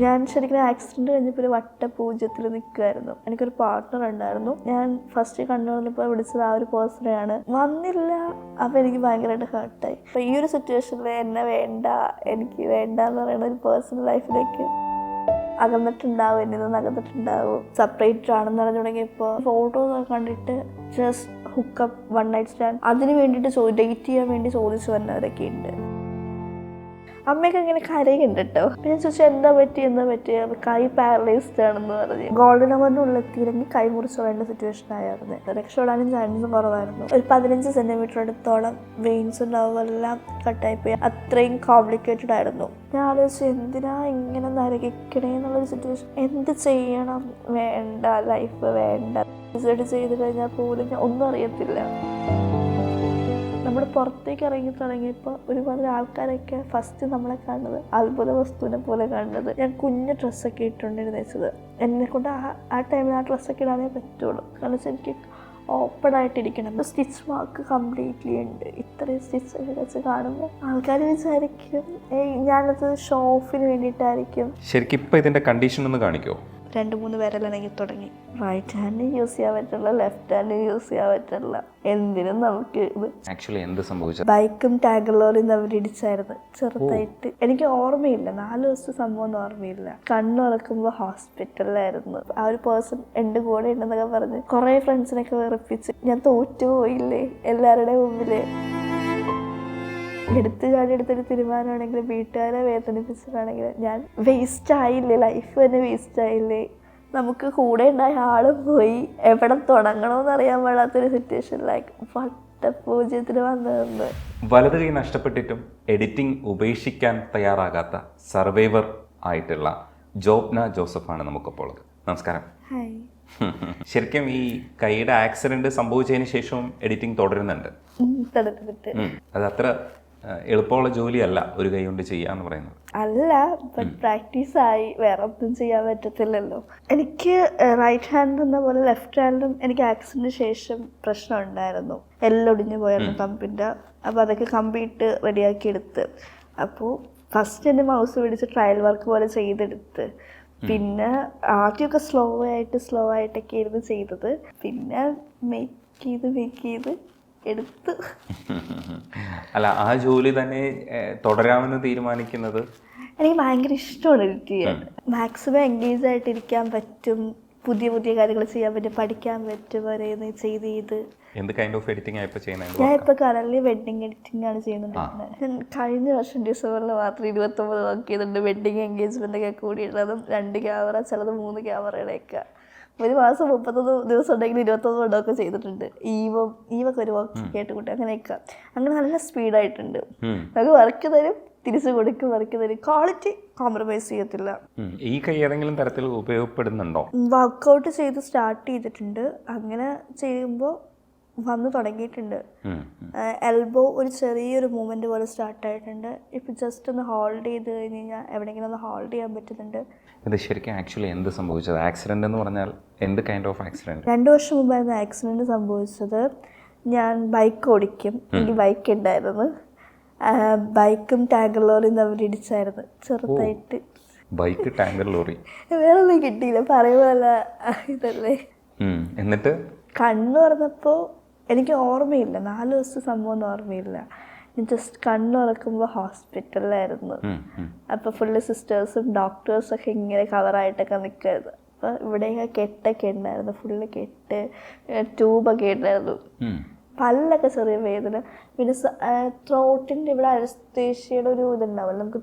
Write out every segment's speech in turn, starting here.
ഞാൻ ശരിക്കും ആക്സിഡൻറ്റ് കഴിഞ്ഞപ്പോൾ ഒരു വട്ടപൂജ്യത്തിൽ നിൽക്കുമായിരുന്നു. എനിക്കൊരു പാർട്ട്ണർ ഉണ്ടായിരുന്നു. ഞാൻ ഫസ്റ്റ് കണ്ടുവന്നപ്പോൾ വിളിച്ചത് ആ ഒരു പേഴ്സണെയാണ്. വന്നില്ല. അപ്പോൾ എനിക്ക് ഭയങ്കരമായിട്ട് ഹേർട്ടായി. അപ്പോൾ ഈ ഒരു സിറ്റുവേഷനിൽ എന്നെ വേണ്ട, എനിക്ക് വേണ്ട എന്ന് പറയുന്ന ഒരു പേഴ്സണൽ ലൈഫിലേക്ക് അകന്നിട്ടുണ്ടാവും, എന്നിൽ നിന്ന് അകന്നിട്ടുണ്ടാവും. സെപ്പറേറ്റ് ആണെന്ന് പറഞ്ഞു തുടങ്ങിയപ്പോൾ ഫോട്ടോസ് കണ്ടിട്ട് just hookup, one night stand, അതിന് വേണ്ടിയിട്ട് ഡേറ്റ് ചെയ്യാൻ വേണ്ടി ചോദിച്ചു വന്നവരൊക്കെ ഉണ്ട്. അമ്മയൊക്കെ ഇങ്ങനെ കരയുണ്ട് കേട്ടോ. പിന്നെ ചോദിച്ചാൽ എന്താ പറ്റിയ കൈ പാരലൈസ്ഡ് ആണെന്ന് പറഞ്ഞ് ഗോൾഡൻ അവറിനുള്ളിൽ എത്തിയില്ലെങ്കിൽ കൈ മുറിച്ചോളേണ്ട സിറ്റുവേഷൻ ആയിരുന്നു. രക്ഷപ്പെടാനും ചാൻസും കുറവായിരുന്നു. ഒരു 15 സെന്റിമീറ്റർ അടുത്തോളം വെയിൻസും എല്ലാം കട്ടായിപ്പോയി. അത്രയും കോംപ്ലിക്കേറ്റഡ് ആയിരുന്നു. ഞാൻ ആലോചിച്ചു, എന്തിനാ ഇങ്ങനെ നരകിക്കണേ എന്നുള്ളൊരു സിറ്റുവേഷൻ. എന്ത് ചെയ്യണം, വേണ്ട, ലൈഫ് വേണ്ട. സൂസൈഡ് ചെയ്ത് കഴിഞ്ഞാൽ പോലും ഞാൻ ഒന്നും അറിയത്തില്ല. നമ്മൾ പുറത്തേക്ക് ഇറങ്ങി തുടങ്ങിയപ്പോൾ ഒരുപാട് ആൾക്കാരൊക്കെ ഫസ്റ്റ് നമ്മളെ കാണുന്നത് അത്ഭുത വസ്തുവിനെ പോലെ കാണുന്നത്. ഞാൻ കുഞ്ഞ് ഡ്രസ്സൊക്കെ ഇട്ടുകൊണ്ടിരുന്ന വെച്ചത്. എന്നെക്കൊണ്ട് ആ ടൈമിൽ ആ ഡ്രസ്സൊക്കെ ഇടാനേ പറ്റുള്ളൂ. കാരണം വെച്ചാൽ എനിക്ക് ഓപ്പൺ ആയിട്ടിരിക്കണം. സ്റ്റിച്ച് മാർക്ക് കംപ്ലീറ്റ്ലി ഉണ്ട്. ഇത്രയും സ്റ്റിച്ചൊക്കെ വെച്ച് കാണുമ്പോൾ ആൾക്കാർ വിചാരിക്കും ഞാനത് ഷോപ്പിന് വേണ്ടിയിട്ടായിരിക്കും. ശരിക്കും ഇപ്പം ഇതിൻ്റെ കണ്ടീഷൻ ഒന്ന് കാണിക്കുമോ? 2-3 വിരലിണങ്ങി തുടങ്ങി. റൈറ്റ് ഹാൻഡ് യൂസ് ചെയ്യാൻ പറ്റില്ല, ലെഫ്റ്റ് ഹാൻഡ് യൂസ് ചെയ്യാൻ പറ്റില്ല. എന്തിനും നമുക്ക് ഇത്. ആക്ച്വലി എന്ത് സംഭവിച്ചു? ബൈക്കും ടാങ്കർ ലോറിയും തമ്മിൽ ഇടിച്ചായിരുന്നു ചെറുതായിട്ട്. എനിക്ക് ഓർമ്മയില്ല, 4 ദിവസത്തെ സംഭവം ഒന്നും ഓർമ്മയില്ല. കണ്ണുറക്കുമ്പോൾ ഹോസ്പിറ്റലിലായിരുന്നു. ആ ഒരു പേഴ്സൺ എൻ്റെ കൂടെ ഉണ്ടെന്നൊക്കെ പറഞ്ഞ് കുറേ ഫ്രണ്ട്സിനൊക്കെ വെറുപ്പിച്ച് ഞാൻ തോറ്റുപോയില്ലേ എല്ലാവരുടെയും മുമ്പില്. എടുത്തൊരു തീരുമാനമാണെങ്കിൽ വീട്ടുകാരെ വേദനിപ്പിച്ചിട്ടാണെങ്കിൽ ഞാൻ വേസ്റ്റ് ആയില്ലേ, ലൈഫ് തന്നെ വേസ്റ്റ് ആയില്ലേ. നമുക്ക് കൂടെ ഉണ്ടായ ആളും പോയി, എവിടെ തുടങ്ങണമെന്ന് അറിയാൻ പാടാത്തൊരു സിറ്റുവേഷൻ. ലൈക്ക് വട്ടപൂജ്യത്തിന് വന്നതെന്ന്. വലത് കൈ നഷ്ടപ്പെട്ടിട്ടും എഡിറ്റിംഗ് ഉപേക്ഷിക്കാൻ തയ്യാറാകാത്ത സർവൈവർ ആയിട്ടുള്ള ജോബ്ന ജോസഫാണ് നമുക്കിപ്പോൾ ഉള്ളത്. നമസ്കാരം. ഹായ്. ശരിക്കും ഈ കൈയുടെ ആക്സിഡന്റ് സംഭവിച്ചതിന് ശേഷവും എഡിറ്റിംഗ് തുടരുന്നുണ്ട്. അത് അത്ര എളുപ്പമുള്ള ജോലിയല്ല ഒരു കൈ കൊണ്ട് ചെയ്യാന്ന് പറയുന്നത്. അല്ല, ബട്ട് പ്രാക്ടീസായി. വേറെ ഒന്നും ചെയ്യാൻ പറ്റത്തില്ലല്ലോ. എനിക്ക് റൈറ്റ് ഹാൻഡ് എന്ന പോലെ ലെഫ്റ്റ് ഹാൻഡും എനിക്ക് ആക്സിഡന്റിന് ശേഷം പ്രശ്നം ഉണ്ടായിരുന്നു. എല്ലൊടിഞ്ഞു പോയിരുന്നു തമ്പിൻ്റെ. അപ്പോൾ അതൊക്കെ കമ്പിയിട്ട് റെഡിയാക്കി എടുത്ത്. അപ്പോൾ ഫസ്റ്റ് എൻ്റെ മൗസ് പിടിച്ച് ട്രയൽ വർക്ക് പോലെ ചെയ്തെടുത്ത്. പിന്നെ ആദ്യമൊക്കെ സ്ലോ ആയിട്ടൊക്കെ ആയിരുന്നു ചെയ്തത്. പിന്നെ മേക്ക് ചെയ്ത് എടുത്ത്. അല്ല, ആ ജോലി തന്നെ തുടരാമെന്ന് തീരുമാനിക്കുന്നത്? എനിക്ക് ഭയങ്കര ഇഷ്ടമാണ് എഡിറ്റ് ചെയ്യാൻ. മാക്സിമം എൻഗേജ് ആയിട്ടിരിക്കാൻ പറ്റും, പുതിയ കാര്യങ്ങൾ ചെയ്യാൻ പറ്റും, പഠിക്കാൻ പറ്റും. വരെയെന്ന് ചെയ്ത് എന്ത് കൈൻഡ് ഓഫ് എഡിറ്റിംഗ് ആയിപ്പോൾ ചെയ്യുന്നത്? ഞാൻ ഇപ്പോൾ കറൻറ്റ്ലി വെഡ്ഡിങ് എഡിറ്റിംഗ് ആണ് ചെയ്യുന്നുണ്ടായിരുന്നത്. ഞാൻ കഴിഞ്ഞ വർഷം ഡിസംബറിൽ മാത്രം 29 വർക്ക് ചെയ്തിട്ടുണ്ട്. വെഡ്ഡിങ് എൻഗേജ്മെൻ്റ് ഒക്കെ കൂടിയിട്ടുള്ളതും 2 ക്യാമറ, ചിലത് 3 ക്യാമറയുടെയൊക്കെ. ഒരു മാസം 31 ദിവസം ഉണ്ടെങ്കിൽ 21 വട്ടമൊക്കെ ചെയ്തിട്ടുണ്ട്. ഈവൊക്കെ ഒരു വർക്ക് കേട്ടുകൂട്ടി അങ്ങനെയൊക്കെ. അങ്ങനെ നല്ല സ്പീഡായിട്ടുണ്ട്. നമുക്ക് വർക്ക് തരും, തിരിച്ചു കൊടുക്കും, വർക്ക് തരും. ക്വാളിറ്റി കോംപ്രമൈസ് ചെയ്യത്തില്ല. ഈ കൈ ഏതെങ്കിലും തരത്തിൽ ഉപയോഗപ്പെടുന്നുണ്ടോ? വർക്കൗട്ട് ചെയ്ത് സ്റ്റാർട്ട് ചെയ്തിട്ടുണ്ട്. അങ്ങനെ ചെയ്യുമ്പോൾ വന്ന് തുടങ്ങിയിട്ടുണ്ട്. എൽബോ ഒരു ചെറിയൊരു മൂവ്മെൻറ്റ് പോലെ സ്റ്റാർട്ടായിട്ടുണ്ട്. ഇപ്പം ജസ്റ്റ് ഒന്ന് ഹോൾഡ് ചെയ്ത് കഴിഞ്ഞ് കഴിഞ്ഞാൽ എവിടെയെങ്കിലും ഒന്ന് ഹോൾഡ് ചെയ്യാൻ പറ്റുന്നുണ്ട്. ഇത് ശരിക്കും ആക്ച്വലി എന്ത് സംഭവിച്ചത്? ആക്സിഡൻ്റ് എന്ന് പറഞ്ഞാൽ എന്ത് കൈൻഡ് ഓഫ് ആക്സിഡൻറ്റ്? 2 വർഷം മുമ്പായിരുന്നു ആക്സിഡൻറ്റ് സംഭവിച്ചത്. ഞാൻ ബൈക്ക് ഓടിക്കും, എനിക്ക് ബൈക്ക് ഉണ്ടായിരുന്നു. ബൈക്കും ടാങ്കർ ലോറിയും തമ്മിൽ ഇടിച്ചായിരുന്നു ചെറുതായിട്ട്. ബൈക്ക് ടാങ്കർ ലോറി വേറെ ഒന്നും കിട്ടിയില്ല, പറയുമ്പോഴല്ല ഇതല്ലേ. എന്നിട്ട് കണ്ണു തുറന്നപ്പോൾ എനിക്ക് ഓർമ്മയില്ല, 4 ദിവസത്തെ സംഭവം ഒന്നും ഓർമ്മയില്ല. ഞാൻ ജസ്റ്റ് കണ്ണുറക്കുമ്പോൾ ഹോസ്പിറ്റലിലായിരുന്നു. അപ്പോൾ ഫുള്ള് സിസ്റ്റേഴ്സും ഡോക്ടേഴ്സൊക്കെ ഇങ്ങനെ കവറായിട്ടൊക്കെ നിൽക്കുമായിരുന്നു. അപ്പോൾ ഇവിടെയൊക്കെ കെട്ടൊക്കെ ഉണ്ടായിരുന്നു, ഫുള്ള് കെട്ട്, ട്യൂബൊക്കെ ഉണ്ടായിരുന്നു. പല്ലൊക്കെ ചെറിയ വേദന. പിന്നെ ത്രോട്ടിൻ്റെ ഇവിടെ അനസ്തേഷ്യയുടെ ഒരു ഇതുണ്ടാവില്ല, നമുക്ക്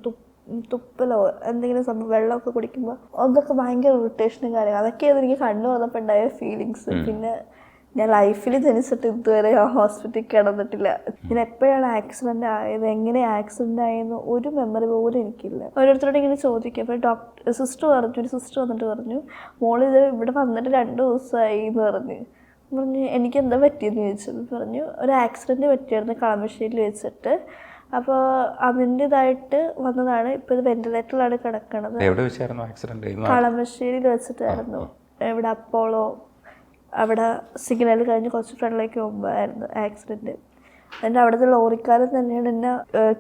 തുപ്പലോ എന്തെങ്കിലും സംഭവം വെള്ളമൊക്കെ കുടിക്കുമ്പോൾ അതൊക്കെ ഭയങ്കര ഇറിറ്റേഷനും കാര്യങ്ങൾ. അതൊക്കെയാണ് എനിക്ക് കണ്ണു വന്നപ്പോൾ ഉണ്ടായ ഫീലിങ്സ്. പിന്നെ ഞാൻ ലൈഫിൽ ജനിച്ചിട്ട് ഇതുവരെ ആ ഹോസ്പിറ്റലിൽ കിടന്നിട്ടില്ല. ഞാൻ എപ്പോഴാണ് ആക്സിഡൻ്റ് ആയത്, എങ്ങനെ ആക്സിഡൻ്റ് ആയെന്ന് ഒരു മെമ്മറി പോലും എനിക്കില്ല. ഓരോരുത്തരോട് ഇങ്ങനെ ചോദിക്കും. അപ്പോൾ ഒരു സിസ്റ്റർ വന്നിട്ട് പറഞ്ഞു, മോളിത് ഇവിടെ വന്നിട്ട് 2 ദിവസമായി എന്ന് പറഞ്ഞു. എനിക്ക് എന്താ പറ്റിയെന്ന് ചോദിച്ചത്. പറഞ്ഞു ഒരു ആക്സിഡൻറ്റ് പറ്റിയായിരുന്നു കളമശ്ശേരിയിൽ വെച്ചിട്ട്. അപ്പോൾ അതിൻ്റെതായിട്ട് വന്നതാണ്. ഇപ്പോൾ ഇത് വെന്റിലേറ്ററിലാണ് കിടക്കണത്. കളമശ്ശേരിയിൽ വെച്ചിട്ടായിരുന്നു. ഇവിടെ അപ്പോളോ അവിടെ സിഗ്നൽ കഴിഞ്ഞ് കുറച്ച് ഫ്രണ്ടിലേക്ക് മുമ്പായിരുന്നു ആക്സിഡൻറ്റ്. എൻ്റെ അവിടുത്തെ ലോറിക്കാരൻ തന്നെയാണ് എന്നെ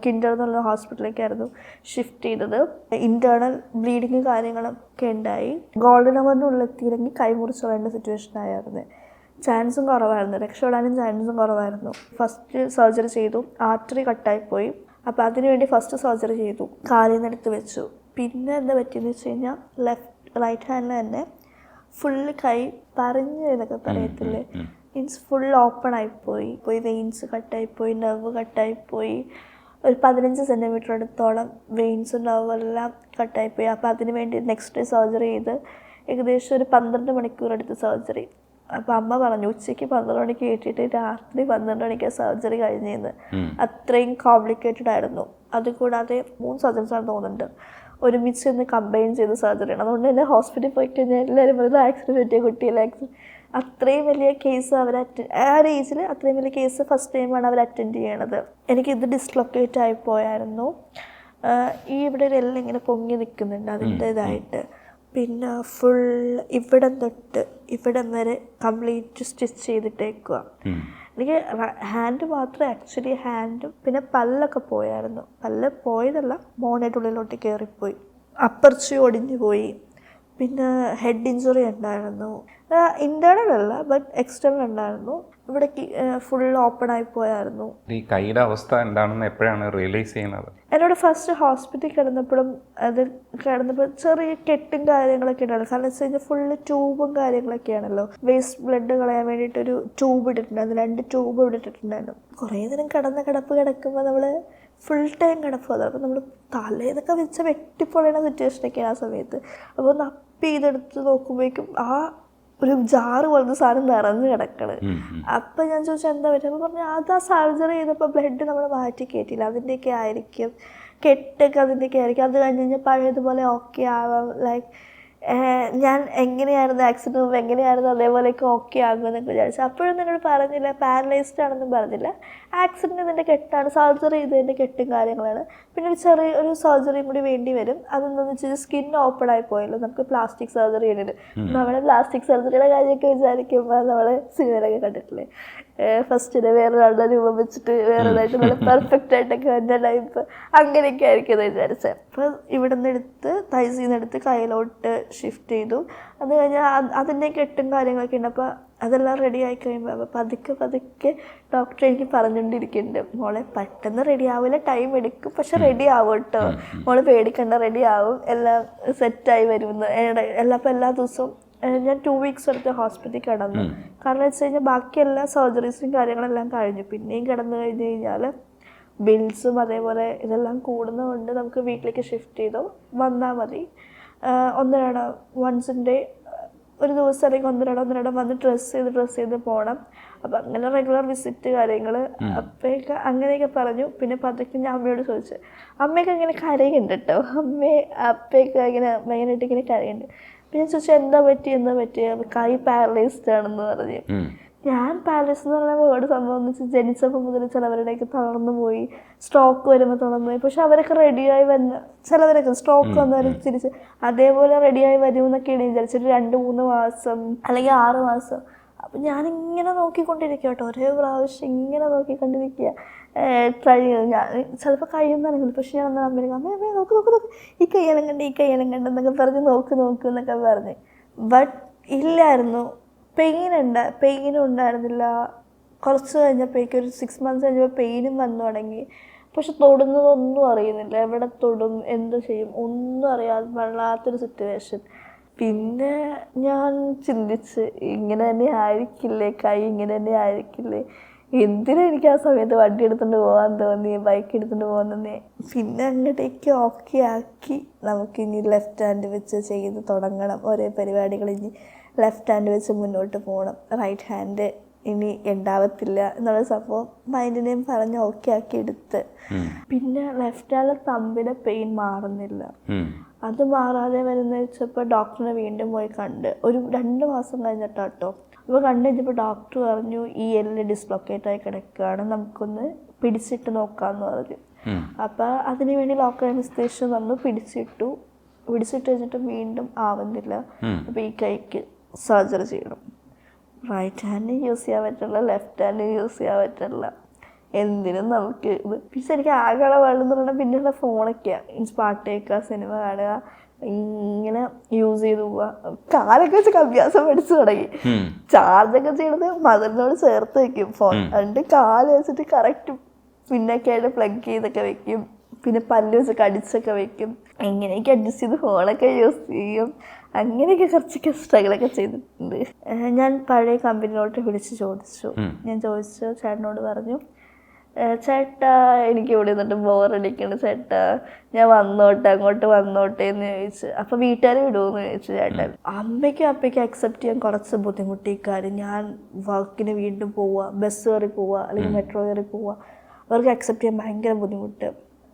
കിൻഡർ എന്നുള്ള ഹോസ്പിറ്റലിലേക്കായിരുന്നു ഷിഫ്റ്റ് ചെയ്തത്. ഇൻറ്റേർണൽ ബ്ലീഡിങ് കാര്യങ്ങളൊക്കെ ഉണ്ടായി. ഗോൾഡൻ അവറിൻ്റെ ഉള്ളിലെത്തിയില്ലെങ്കിൽ കൈമുറിച്ച് കളയേണ്ട സിറ്റുവേഷൻ ആയിരുന്നു. ചാൻസും കുറവായിരുന്നു, രക്ഷപ്പെടാനും ചാൻസും കുറവായിരുന്നു. ഫസ്റ്റ് സർജറി ചെയ്തു, ആർട്ടറി കട്ടായിപ്പോയി. അപ്പോൾ അതിനുവേണ്ടി ഫസ്റ്റ് സർജറി ചെയ്തു, കാലിൽ നിന്ന് എടുത്ത് വെച്ചു. പിന്നെ എന്താ പറ്റിയെന്ന് വെച്ച് കഴിഞ്ഞാൽ റൈറ്റ് ഹാൻഡിൽ തന്നെ ഫുള്ള് കൈ പറഞ്ഞു എന്നൊക്കെ പറയത്തില്ലേ, മീൻസ് ഫുൾ ഓപ്പൺ ആയിപ്പോയി. വെയിൻസ് കട്ടായിപ്പോയി, നെർവ് കട്ടായിപ്പോയി. ഒരു 15 സെൻറ്റിമീറ്റർ അടുത്തോളം വെയിൻസും നെർവെല്ലാം കട്ടായിപ്പോയി. അപ്പോൾ അതിന് വേണ്ടി നെക്സ്റ്റ് ഡേ സർജറി ചെയ്ത് ഏകദേശം ഒരു 12 മണിക്കൂർ എടുത്ത് സർജറി. അപ്പോൾ അമ്മ പറഞ്ഞു ഉച്ചയ്ക്ക് 12 മണിക്ക് കയറ്റിയിട്ട് രാത്രി 12 മണിക്കാണ് സർജറി കഴിഞ്ഞതെന്ന്. അത്രയും കോംപ്ലിക്കേറ്റഡ് ആയിരുന്നു. അതുകൂടാതെ 3 സർജൻസാണ് തോന്നുന്നുണ്ട്, ഒരുമിച്ച് ഒന്ന് കമ്പൈൻ ചെയ്ത് സർജറിയാണ്. അതുകൊണ്ട് തന്നെ ഹോസ്പിറ്റലിൽ പോയി കഴിഞ്ഞാൽ എല്ലാവരും പറയുന്നത് ആക്സിഡൻറ്റ് പറ്റിയ കുട്ടിയില്ല. അത്രയും വലിയ കേസ് അവർ ആ ഒരു ഏജിൽ അത്രയും വലിയ കേസ് ഫസ്റ്റ് ടൈമാണ് അവർ അറ്റൻഡ് ചെയ്യണത്. എനിക്കിത് ഡിസ്ലൊക്കേറ്റ് ആയിപ്പോയായിരുന്നു. ഈ ഇവിടെ ഒരു എല്ലാം ഇങ്ങനെ പൊങ്ങി നിൽക്കുന്നുണ്ട് അതിൻ്റേതായിട്ട്. പിന്നെ ഫുൾ ഇവിടം തൊട്ട് ഇവിടം വരെ കംപ്ലീറ്റ് സ്റ്റിച്ച് ചെയ്തിട്ടേക്കുക. എനിക്ക് ഹാൻഡ് മാത്രമേ ആക്ച്വലി ഹാൻഡും പിന്നെ പല്ലൊക്കെ പോയായിരുന്നു. പല്ല് പോയതല്ല, മോണയുടെ ഉള്ളിലോട്ട് കയറിപ്പോയി. അപ്പർച്ചി ഒടിഞ്ഞു പോയി. പിന്നെ ഹെഡ് ഇഞ്ചുറി ഉണ്ടായിരുന്നു. ഇൻറ്റേർണൽ അല്ല ബട്ട് എക്സ്റ്റേണൽ ഉണ്ടായിരുന്നു. ഇവിടെ ഫുൾ ഓപ്പൺ ആയി പോയായിരുന്നു. ഈ കൈയുടെ അവസ്ഥ എന്താണെന്ന് എപ്പോഴാണ് റിയലൈസ് ചെയ്യുന്നത്? എന്നോട് ഫസ്റ്റ് ഹോസ്പിറ്റലിൽ കിടന്നപ്പോഴും ചെറിയ കെട്ടും കാര്യങ്ങളൊക്കെ ഉണ്ടായിരുന്നു. കാരണം വെച്ച് കഴിഞ്ഞാൽ ഫുള്ള് ട്യൂബും കാര്യങ്ങളൊക്കെയാണല്ലോ. വേസ്റ്റ് ബ്ലഡ് കളയാൻ വേണ്ടിയിട്ടൊരു ട്യൂബ് ഇട്ടിട്ടുണ്ടായിരുന്നു, 2 ട്യൂബ് ഇട്ടിട്ടുണ്ടായിരുന്നു. കുറേ നേരം കിടക്കുമ്പോൾ നമ്മൾ ഫുൾ ടൈം കിടപ്പുമല്ലോ. അപ്പോൾ നമ്മൾ തലേന്നൊക്കെ വെച്ച് വെട്ടിപ്പൊളയുന്ന സിറ്റുവേഷനൊക്കെയാണ് ആ സമയത്ത്. അപ്പോൾ ഒന്ന് അപ്പ് ചെയ്തെടുത്ത് നോക്കുമ്പോഴേക്കും ആ ഒരു ജാറ് പോലത്തെ സാധനം നിറഞ്ഞ് കിടക്കണ്. അപ്പം ഞാൻ ചോദിച്ചാൽ എന്താ പറ്റുക? അപ്പോൾ പറഞ്ഞു അത് ആ സർജറി ചെയ്തപ്പോൾ ബ്ലഡ് നമ്മൾ മാറ്റി കയറ്റില്ല, അതിൻ്റെയൊക്കെ ആയിരിക്കും, കെട്ടൊക്കെ അതിൻ്റെയൊക്കെ ആയിരിക്കും. അത് കഴിഞ്ഞ് കഴിഞ്ഞാൽ പഴയതുപോലെ ഓക്കെ ആവാം. ലൈക്ക് ഞാൻ എങ്ങനെയായിരുന്നു ആക്സിഡൻറ്റ് മുമ്പ് എങ്ങനെയായിരുന്നു അതേപോലെയൊക്കെ ഓക്കെ ആകുമെന്നൊക്കെ വിചാരിച്ചു. അപ്പോഴൊന്നും എന്നോട് പറഞ്ഞില്ല പാരലൈസ്ഡ് ആണെന്നും പറഞ്ഞില്ല. ആക്സിഡൻറ്റ് ഇതിൻ്റെ കെട്ടാണ്, സർജറി ചെയ്തതിൻ്റെ കെട്ടും കാര്യങ്ങളാണ്. പിന്നെ ഒരു ചെറിയൊരു സർജറിയും കൂടി വേണ്ടി വരും. അതെന്താണെന്ന് വെച്ചാൽ സ്കിൻ ഓപ്പൺ ആയി പോയല്ലോ, നമുക്ക് പ്ലാസ്റ്റിക് സർജറി ചെയ്തിട്ട്. നമ്മുടെ പ്ലാസ്റ്റിക് സർജറിയുടെ കാര്യമൊക്കെ വിചാരിക്കുമ്പോൾ നമ്മൾ സിനിമയിലൊക്കെ കണ്ടിട്ടില്ലേ, ഫസ്റ്റിനെ വേറൊരാളുടെ രൂപം വെച്ചിട്ട് വേറെതായിട്ട് നല്ല പെർഫെക്റ്റ് ആയിട്ടൊക്കെ എൻ്റെ ലൈഫ് അങ്ങനെയൊക്കെ ആയിരിക്കും എന്ന് വിചാരിച്ചത്. അപ്പോൾ ഇവിടെ നിന്ന് എടുത്ത് തൈസിൽ നിന്ന് എടുത്ത് കയ്യിലോട്ട് ഷിഫ്റ്റ് ചെയ്തു. അത് കഴിഞ്ഞാൽ അതിൻ്റെ കെട്ടും കാര്യങ്ങളൊക്കെ ഉണ്ട്. അപ്പോൾ അതെല്ലാം റെഡി ആയി കഴിയുമ്പോൾ അപ്പോൾ പതുക്കെ ഡോക്ടർ എനിക്ക് പറഞ്ഞുകൊണ്ടിരിക്കുന്നുണ്ട്, മോളെ പെട്ടെന്ന് റെഡി ആവില്ല, ടൈം എടുക്കും, പക്ഷെ റെഡി ആവും കേട്ടോ, മോള് പേടിക്കണ്ട, റെഡി ആവും, എല്ലാം സെറ്റായി വരുമെന്ന്. എല്ലാ ദിവസവും ഞാൻ 2 വീക്സ് എടുത്ത് ഹോസ്പിറ്റലിൽ കിടന്നു. കാരണം വെച്ച് കഴിഞ്ഞാൽ ബാക്കി എല്ലാ സർജറീസും കാര്യങ്ങളെല്ലാം കഴിഞ്ഞു. പിന്നെയും കിടന്നു കഴിഞ്ഞ് കഴിഞ്ഞാൽ ബിൽസും അതേപോലെ ഇതെല്ലാം കൂടുന്നതുകൊണ്ട് നമുക്ക് വീട്ടിലേക്ക് ഷിഫ്റ്റ് ചെയ്തോ വന്നാൽ മതി. വൺസിൻ്റെ ഒരു ദിവസം അല്ലെങ്കിൽ ഒന്നിടം വന്ന് ഡ്രസ്സ് ചെയ്ത് പോകണം. അപ്പം അങ്ങനെ റെഗുലർ വിസിറ്റ് കാര്യങ്ങൾ അപ്പയൊക്കെ അങ്ങനെയൊക്കെ പറഞ്ഞു. പിന്നെ പതുക്കെ ഞാൻ അമ്മയോട് ചോദിച്ചു, അമ്മയൊക്കെ ഇങ്ങനെ കരയുന്നുണ്ട് കേട്ടോ, അപ്പയൊക്കെ ഇങ്ങനെ ഭയങ്കരമായിട്ട് ഇങ്ങനെ കരയുന്നുണ്ട്. പിന്നെ ചോദിച്ചാൽ എന്താ പറ്റി കൈ പാരലൈസ്ഡ് ആണെന്ന് പറഞ്ഞു. ഞാൻ പാരലൈസ് എന്ന് പറഞ്ഞ വേർഡ് സംഭവം എന്ന് വെച്ചാൽ ജനിച്ചപ്പോൾ മുതൽ ചിലവരുടെയൊക്കെ തളർന്നു പോയി, സ്ട്രോക്ക് വരുമ്പോൾ തളർന്നു പോയി. പക്ഷെ അവരൊക്കെ റെഡിയായി ചിലവരൊക്കെ സ്ട്രോക്ക് വന്നവർ തിരിച്ച് അതേപോലെ റെഡിയായി വരുമെന്നൊക്കെയാണ് വിചാരിച്ചൊരു 2-3 മാസം അല്ലെങ്കിൽ 6 മാസം. അപ്പം ഞാനിങ്ങനെ നോക്കിക്കൊണ്ടിരിക്കുക കേട്ടോ, ഒരേ പ്രാവശ്യം ഇങ്ങനെ നോക്കിക്കൊണ്ടിരിക്കുക, ട്രൈ ചെയ്ത്. ഞാൻ ചിലപ്പോൾ കഴിയുന്നതാണെങ്കിൽ പക്ഷെ ഞാൻ അമ്മ നോക്ക് ഈ കയ്യെല്ലാം കണ്ടെന്നൊക്കെ പറഞ്ഞ് നോക്ക് എന്നൊക്കെ പറഞ്ഞ്. ബട്ട് ഇല്ലായിരുന്നു, പെയിനും ഉണ്ടായിരുന്നില്ല. കുറച്ച് കഴിഞ്ഞപ്പോഴേക്കും ഒരു 6 മന്ത്സ് കഴിഞ്ഞപ്പോൾ പെയിനും വന്നു തുടങ്ങി. പക്ഷെ തൊടുന്നതൊന്നും അറിയുന്നില്ല, എവിടെ തൊടും എന്ത് ചെയ്യും ഒന്നും അറിയാതെ വല്ലാത്തൊരു സിറ്റുവേഷൻ. പിന്നെ ഞാൻ ചിന്തിച്ച് ഇങ്ങനെ തന്നെ ആയിരിക്കില്ലേ, കൈ ഇങ്ങനെ തന്നെ ആയിരിക്കില്ലേ, എന്തിനാ എനിക്ക് ആ സമയത്ത് വണ്ടി എടുത്തുകൊണ്ട് പോകാൻ തോന്നി, ബൈക്ക് എടുത്തുകൊണ്ട് പോകുന്നേ. പിന്നെ അങ്ങോട്ടേക്ക് ഓക്കെ ആക്കി നമുക്കിനി ലെഫ്റ്റ് ഹാൻഡ് വെച്ച് ചെയ്ത് തുടങ്ങണം ഓരോ പരിപാടികൾ. ഇനി ലെഫ്റ്റ് ഹാൻഡ് വെച്ച് മുന്നോട്ട് പോകണം, റൈറ്റ് ഹാൻഡ് ഇനി ഉണ്ടാവത്തില്ല എന്നുള്ള സംഭവം മൈൻഡിനെയും പറഞ്ഞ് ഓക്കെ ആക്കി എടുത്ത്. പിന്നെ ലെഫ്റ്റ് ഹാൻഡിലെ തമ്പിലെ പെയിൻ മാറുന്നില്ല. അത് മാറാതെ വരുന്ന വെച്ചപ്പോൾ ഡോക്ടറിനെ വീണ്ടും പോയി കണ്ട് ഒരു 2 മാസം കഴിഞ്ഞിട്ടാട്ടോ. അപ്പോൾ കണ്ടു കഴിഞ്ഞപ്പോൾ ഡോക്ടർ പറഞ്ഞു ഈ എല്ല് ഡിസ്ലൊക്കേറ്റ് ആയി കിടക്കുകയാണ്, നമുക്കൊന്ന് പിടിച്ചിട്ട് നോക്കാമെന്ന് പറഞ്ഞു. അപ്പോൾ അതിന് വേണ്ടി ലോക്കൽ അനസ്തേഷ്യ വന്നു, പിടിച്ചിട്ട് വെച്ചിട്ട് വീണ്ടും ആവുന്നില്ല. അപ്പോൾ ഈ കൈക്ക് സർജറി ചെയ്യണം. റൈറ്റ് ഹാൻഡ് യൂസ് ചെയ്യാൻ പറ്റില്ല, ലെഫ്റ്റ് ഹാൻഡ് യൂസ് ചെയ്യാൻ പറ്റില്ല. എന്തിനും നമുക്ക് ഇത്. പക്ഷെ എനിക്ക് ആകെയുള്ള വേൾഡെന്ന് പറഞ്ഞാൽ പിന്നെയുള്ള ഫോണൊക്കെയാണ്. പാട്ട് കേൾക്കുക, സിനിമ കാണുക, ഇങ്ങനെ യൂസ് ചെയ്ത് പോവുക. കാലൊക്കെ വെച്ചൊക്കെ അഭ്യാസം പഠിച്ചു തുടങ്ങി. ചാർജൊക്കെ ചെയ്യണത് മദറിനോട് ചേർത്ത് വെക്കും ഫോൺ. എന്നിട്ട് കാല് വെച്ചിട്ട് കറക്റ്റ് പിന്നൊക്കെ ആയിട്ട് പ്ലഗ് ചെയ്തൊക്കെ വെക്കും. പിന്നെ പല്ല് വെച്ചൊക്കെ അടിച്ചൊക്കെ വെക്കും. എങ്ങനെയൊക്കെ അഡ്ജസ്റ്റ് ചെയ്ത് ഫോണൊക്കെ യൂസ് ചെയ്യും. അങ്ങനെയൊക്കെ കുറച്ചൊക്കെ സ്ട്രഗിളൊക്കെ ചെയ്തിട്ടുണ്ട്. ഞാൻ പഴയ കമ്പനിയിലോട്ട് വിളിച്ച് ചോദിച്ചു. ഞാൻ ചോദിച്ചു, ചേട്ടനോട് പറഞ്ഞു, ചേട്ടാ എനിക്ക് ഇവിടെ നിന്നിട്ട് ബോറടിക്കണം ചേട്ടാ, ഞാൻ വന്നോട്ടെ, അങ്ങോട്ട് വന്നോട്ടെ എന്ന് ചോദിച്ചു. അപ്പോൾ വീട്ടുകാർ വിടുമെന്ന് ചോദിച്ചു ചേട്ടൻ. അമ്മയ്ക്കും അപ്പയ്ക്കും അക്സെപ്റ്റ് ചെയ്യാൻ കുറച്ച് ബുദ്ധിമുട്ടി. കാര്യം ഞാൻ വർക്കിന് വീണ്ടും പോവുക, ബസ് കയറി പോവുക, അല്ലെങ്കിൽ മെട്രോ കയറി പോവുക, അവർക്ക് അക്സെപ്റ്റ് ചെയ്യാൻ ഭയങ്കര ബുദ്ധിമുട്ട്.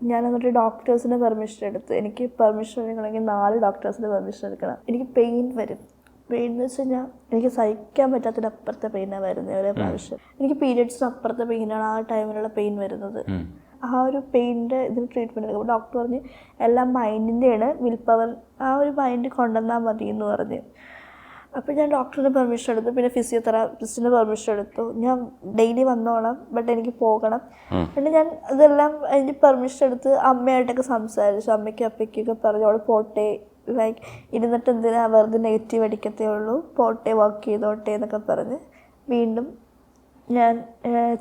ഞാൻ എന്നിട്ട് ഡോക്ടേഴ്സിൻ്റെ പെർമിഷൻ എടുത്ത്. എനിക്ക് പെർമിഷൻ എടുക്കണമെങ്കിൽ 4 ഡോക്ടേഴ്സിൻ്റെ പെർമിഷൻ എടുക്കണം. എനിക്ക് പെയിൻ വരും. പെയിൻ എന്ന് വെച്ച് കഴിഞ്ഞാൽ എനിക്ക് സഹിക്കാൻ പറ്റാത്തതിനപ്പുറത്തെ പെയിനാണ് വരുന്നത് ഒരേ പ്രാവശ്യം. എനിക്ക് പീരിയഡ്സിന് അപ്പുറത്തെ പെയിനാണ് ആ ടൈമിലുള്ള പെയിൻ വരുന്നത്. ആ ഒരു പെയിനിൻ്റെ ഇതിന് ട്രീറ്റ്മെൻറ്റ് എടുക്കും. അപ്പോൾ ഡോക്ടർ പറഞ്ഞ് എല്ലാം മൈൻഡിൻ്റെയാണ്, വിൽ പവർ ആ ഒരു മൈൻഡ് കൊണ്ടുവന്നാൽ മതി എന്ന് പറഞ്ഞ്. അപ്പോൾ ഞാൻ ഡോക്ടറിൻ്റെ പെർമിഷൻ എടുത്തു. പിന്നെ ഫിസിയോതെറാപ്പിസ്റ്റിൻ്റെ പെർമിഷൻ എടുത്തു. ഞാൻ ഡെയിലി വന്നോളാം, ബട്ട് എനിക്ക് പോകണം. പിന്നെ ഞാൻ ഇതെല്ലാം അതിൻ്റെ പെർമിഷൻ എടുത്ത് അമ്മയായിട്ടൊക്കെ സംസാരിച്ചു. അമ്മയ്ക്കും അപ്പയ്ക്കൊക്കെ പറഞ്ഞു, അവൾ പോട്ടെ, ലൈക്ക് ഇരുന്നിട്ട് എന്തിനാ വെറുതെ നെഗറ്റീവ് അടിക്കത്തേ ഉള്ളൂ, പോട്ടെ, വർക്ക് ചെയ്തോട്ടെ എന്നൊക്കെ പറഞ്ഞ് വീണ്ടും ഞാൻ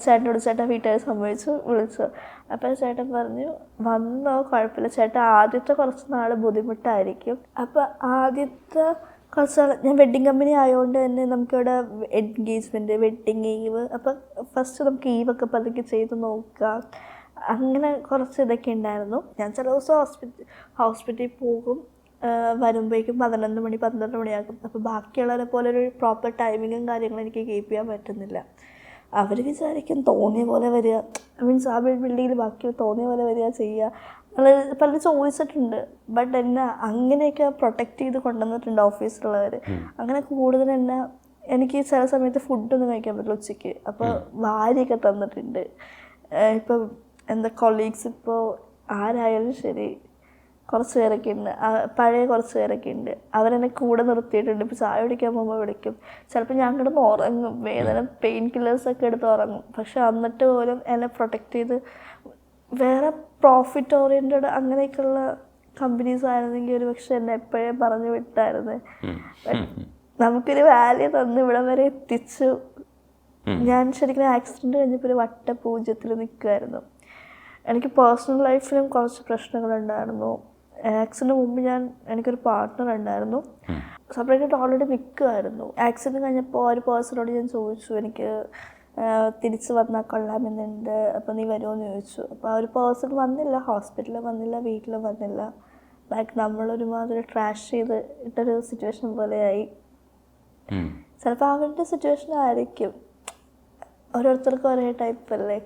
ചേട്ടനോട്, ചേട്ടൻ വീട്ടുകാരെ സംഭവിച്ചു വിളിച്ചു. അപ്പോൾ ചേട്ടൻ പറഞ്ഞു, വന്നോ കുഴപ്പമില്ല ചേട്ടാ, ആദ്യത്തെ കുറച്ച് നാൾ ബുദ്ധിമുട്ടായിരിക്കും. അപ്പോൾ ആദ്യത്തെ കുറച്ച് നാൾ ഞാൻ വെഡ്ഡിങ് കമ്പനി ആയതുകൊണ്ട് തന്നെ നമുക്കിവിടെ എൻഗേജ്മെൻറ്റ്, വെഡ്ഡിങ്, ഈവ്, അപ്പം ഫസ്റ്റ് നമുക്ക് ഈവൊക്കെ പതുക്കെ ചെയ്ത് നോക്കുക, അങ്ങനെ കുറച്ച് ഇതൊക്കെ ഉണ്ടായിരുന്നു. ഞാൻ ചില ദിവസം ഹോസ്പിറ്റലിൽ പോകും, വരുമ്പോഴേക്കും 11 മണി 12 മണിയാകും. അപ്പോൾ ബാക്കിയുള്ളവരെ പോലെ ഒരു പ്രോപ്പർ ടൈമിങ്ങും കാര്യങ്ങളും എനിക്ക് കീപ്പ് ചെയ്യാൻ പറ്റുന്നില്ല. അവർ വിചാരിക്കും തോന്നിയ പോലെ വരിക, മീൻസ് ആ ബിൽഡിങ്ങിൽ ബാക്കി തോന്നിയ പോലെ വരിക ചെയ്യുക. പലരും ചോദിച്ചിട്ടുണ്ട്, ബട്ട് എന്നെ അങ്ങനെയൊക്കെ പ്രൊട്ടക്റ്റ് ചെയ്ത് കൊണ്ടുവന്നിട്ടുണ്ട് ഓഫീസിലുള്ളവർ. അങ്ങനെ കൂടുതൽ എന്നെ എനിക്ക് ചില സമയത്ത് ഫുഡൊന്നും കഴിക്കാൻ പറ്റില്ല ഉച്ചയ്ക്ക്. അപ്പോൾ വാരിയൊക്കെ തന്നിട്ടുണ്ട്. ഇപ്പം എന്താ കൊളീഗ്സ്, ഇപ്പോൾ ആരായാലും ശരി, കുറച്ച് പേരൊക്കെ ഉണ്ട്, പഴയ കുറച്ച് പേരൊക്കെ ഉണ്ട്, അവരെന്നെ കൂടെ നിർത്തിയിട്ടുണ്ട്. ഇപ്പോൾ ചായ കുടിക്കാൻ പോകുമ്പോൾ വിളിക്കും. ചിലപ്പോൾ ഞാൻ കിടന്ന് ഉറങ്ങും, വേദന പെയിൻ കില്ലേഴ്സൊക്കെ എടുത്ത് ഉറങ്ങും. പക്ഷെ എന്നിട്ട് പോലും എന്നെ പ്രൊട്ടക്റ്റ് ചെയ്ത്, വേറെ പ്രോഫിറ്റ് ഓറിയൻറ്റഡ് അങ്ങനെയൊക്കെയുള്ള കമ്പനീസ് ആയിരുന്നെങ്കിൽ ഒരു പക്ഷെ എന്നെ എപ്പോഴേ പറഞ്ഞു വിട്ടായിരുന്നു. നമുക്കൊരു വാല്യൂ തന്ന് ഇവിടം വരെ എത്തിച്ചു. ഞാൻ ശരിക്കും ആക്സിഡൻറ്റ് കഴിഞ്ഞപ്പോൾ ഒരു വട്ടപൂജ്യത്തിൽ നിൽക്കുമായിരുന്നു. എനിക്ക് പേഴ്സണൽ ലൈഫിലും കുറച്ച് പ്രശ്നങ്ങളുണ്ടായിരുന്നു. ആക്സിഡൻറ്റ് മുമ്പ് എനിക്കൊരു പാർട്ട്ണർ ഉണ്ടായിരുന്നു. സെപ്പറേറ്റ് ഓൾറെഡി നിൽക്കുമായിരുന്നു. ആക്സിഡൻറ്റ് കഴിഞ്ഞപ്പോൾ ഒരു പേഴ്സണോട് ഞാൻ ചോദിച്ചു, എനിക്ക് തിരിച്ച് വന്നാൽ കൊള്ളാമെന്നുണ്ട്, അപ്പോൾ നീ വരുമോ എന്ന് ചോദിച്ചു. അപ്പോൾ ആ ഒരു പേഴ്സൺ വന്നില്ല, ഹോസ്പിറ്റലിൽ വന്നില്ല, വീട്ടിലും വന്നില്ല. ലൈക്ക് നമ്മളൊരുമാതിരി ട്രാഷ് ചെയ്ത് ഇട്ടൊരു സിറ്റുവേഷൻ പോലെയായി. ചിലപ്പോൾ അവരുടെ സിറ്റുവേഷൻ ആയിരിക്കും, ഓരോരുത്തർക്കും ഒരേ ടൈപ്പ് അല്ലേ.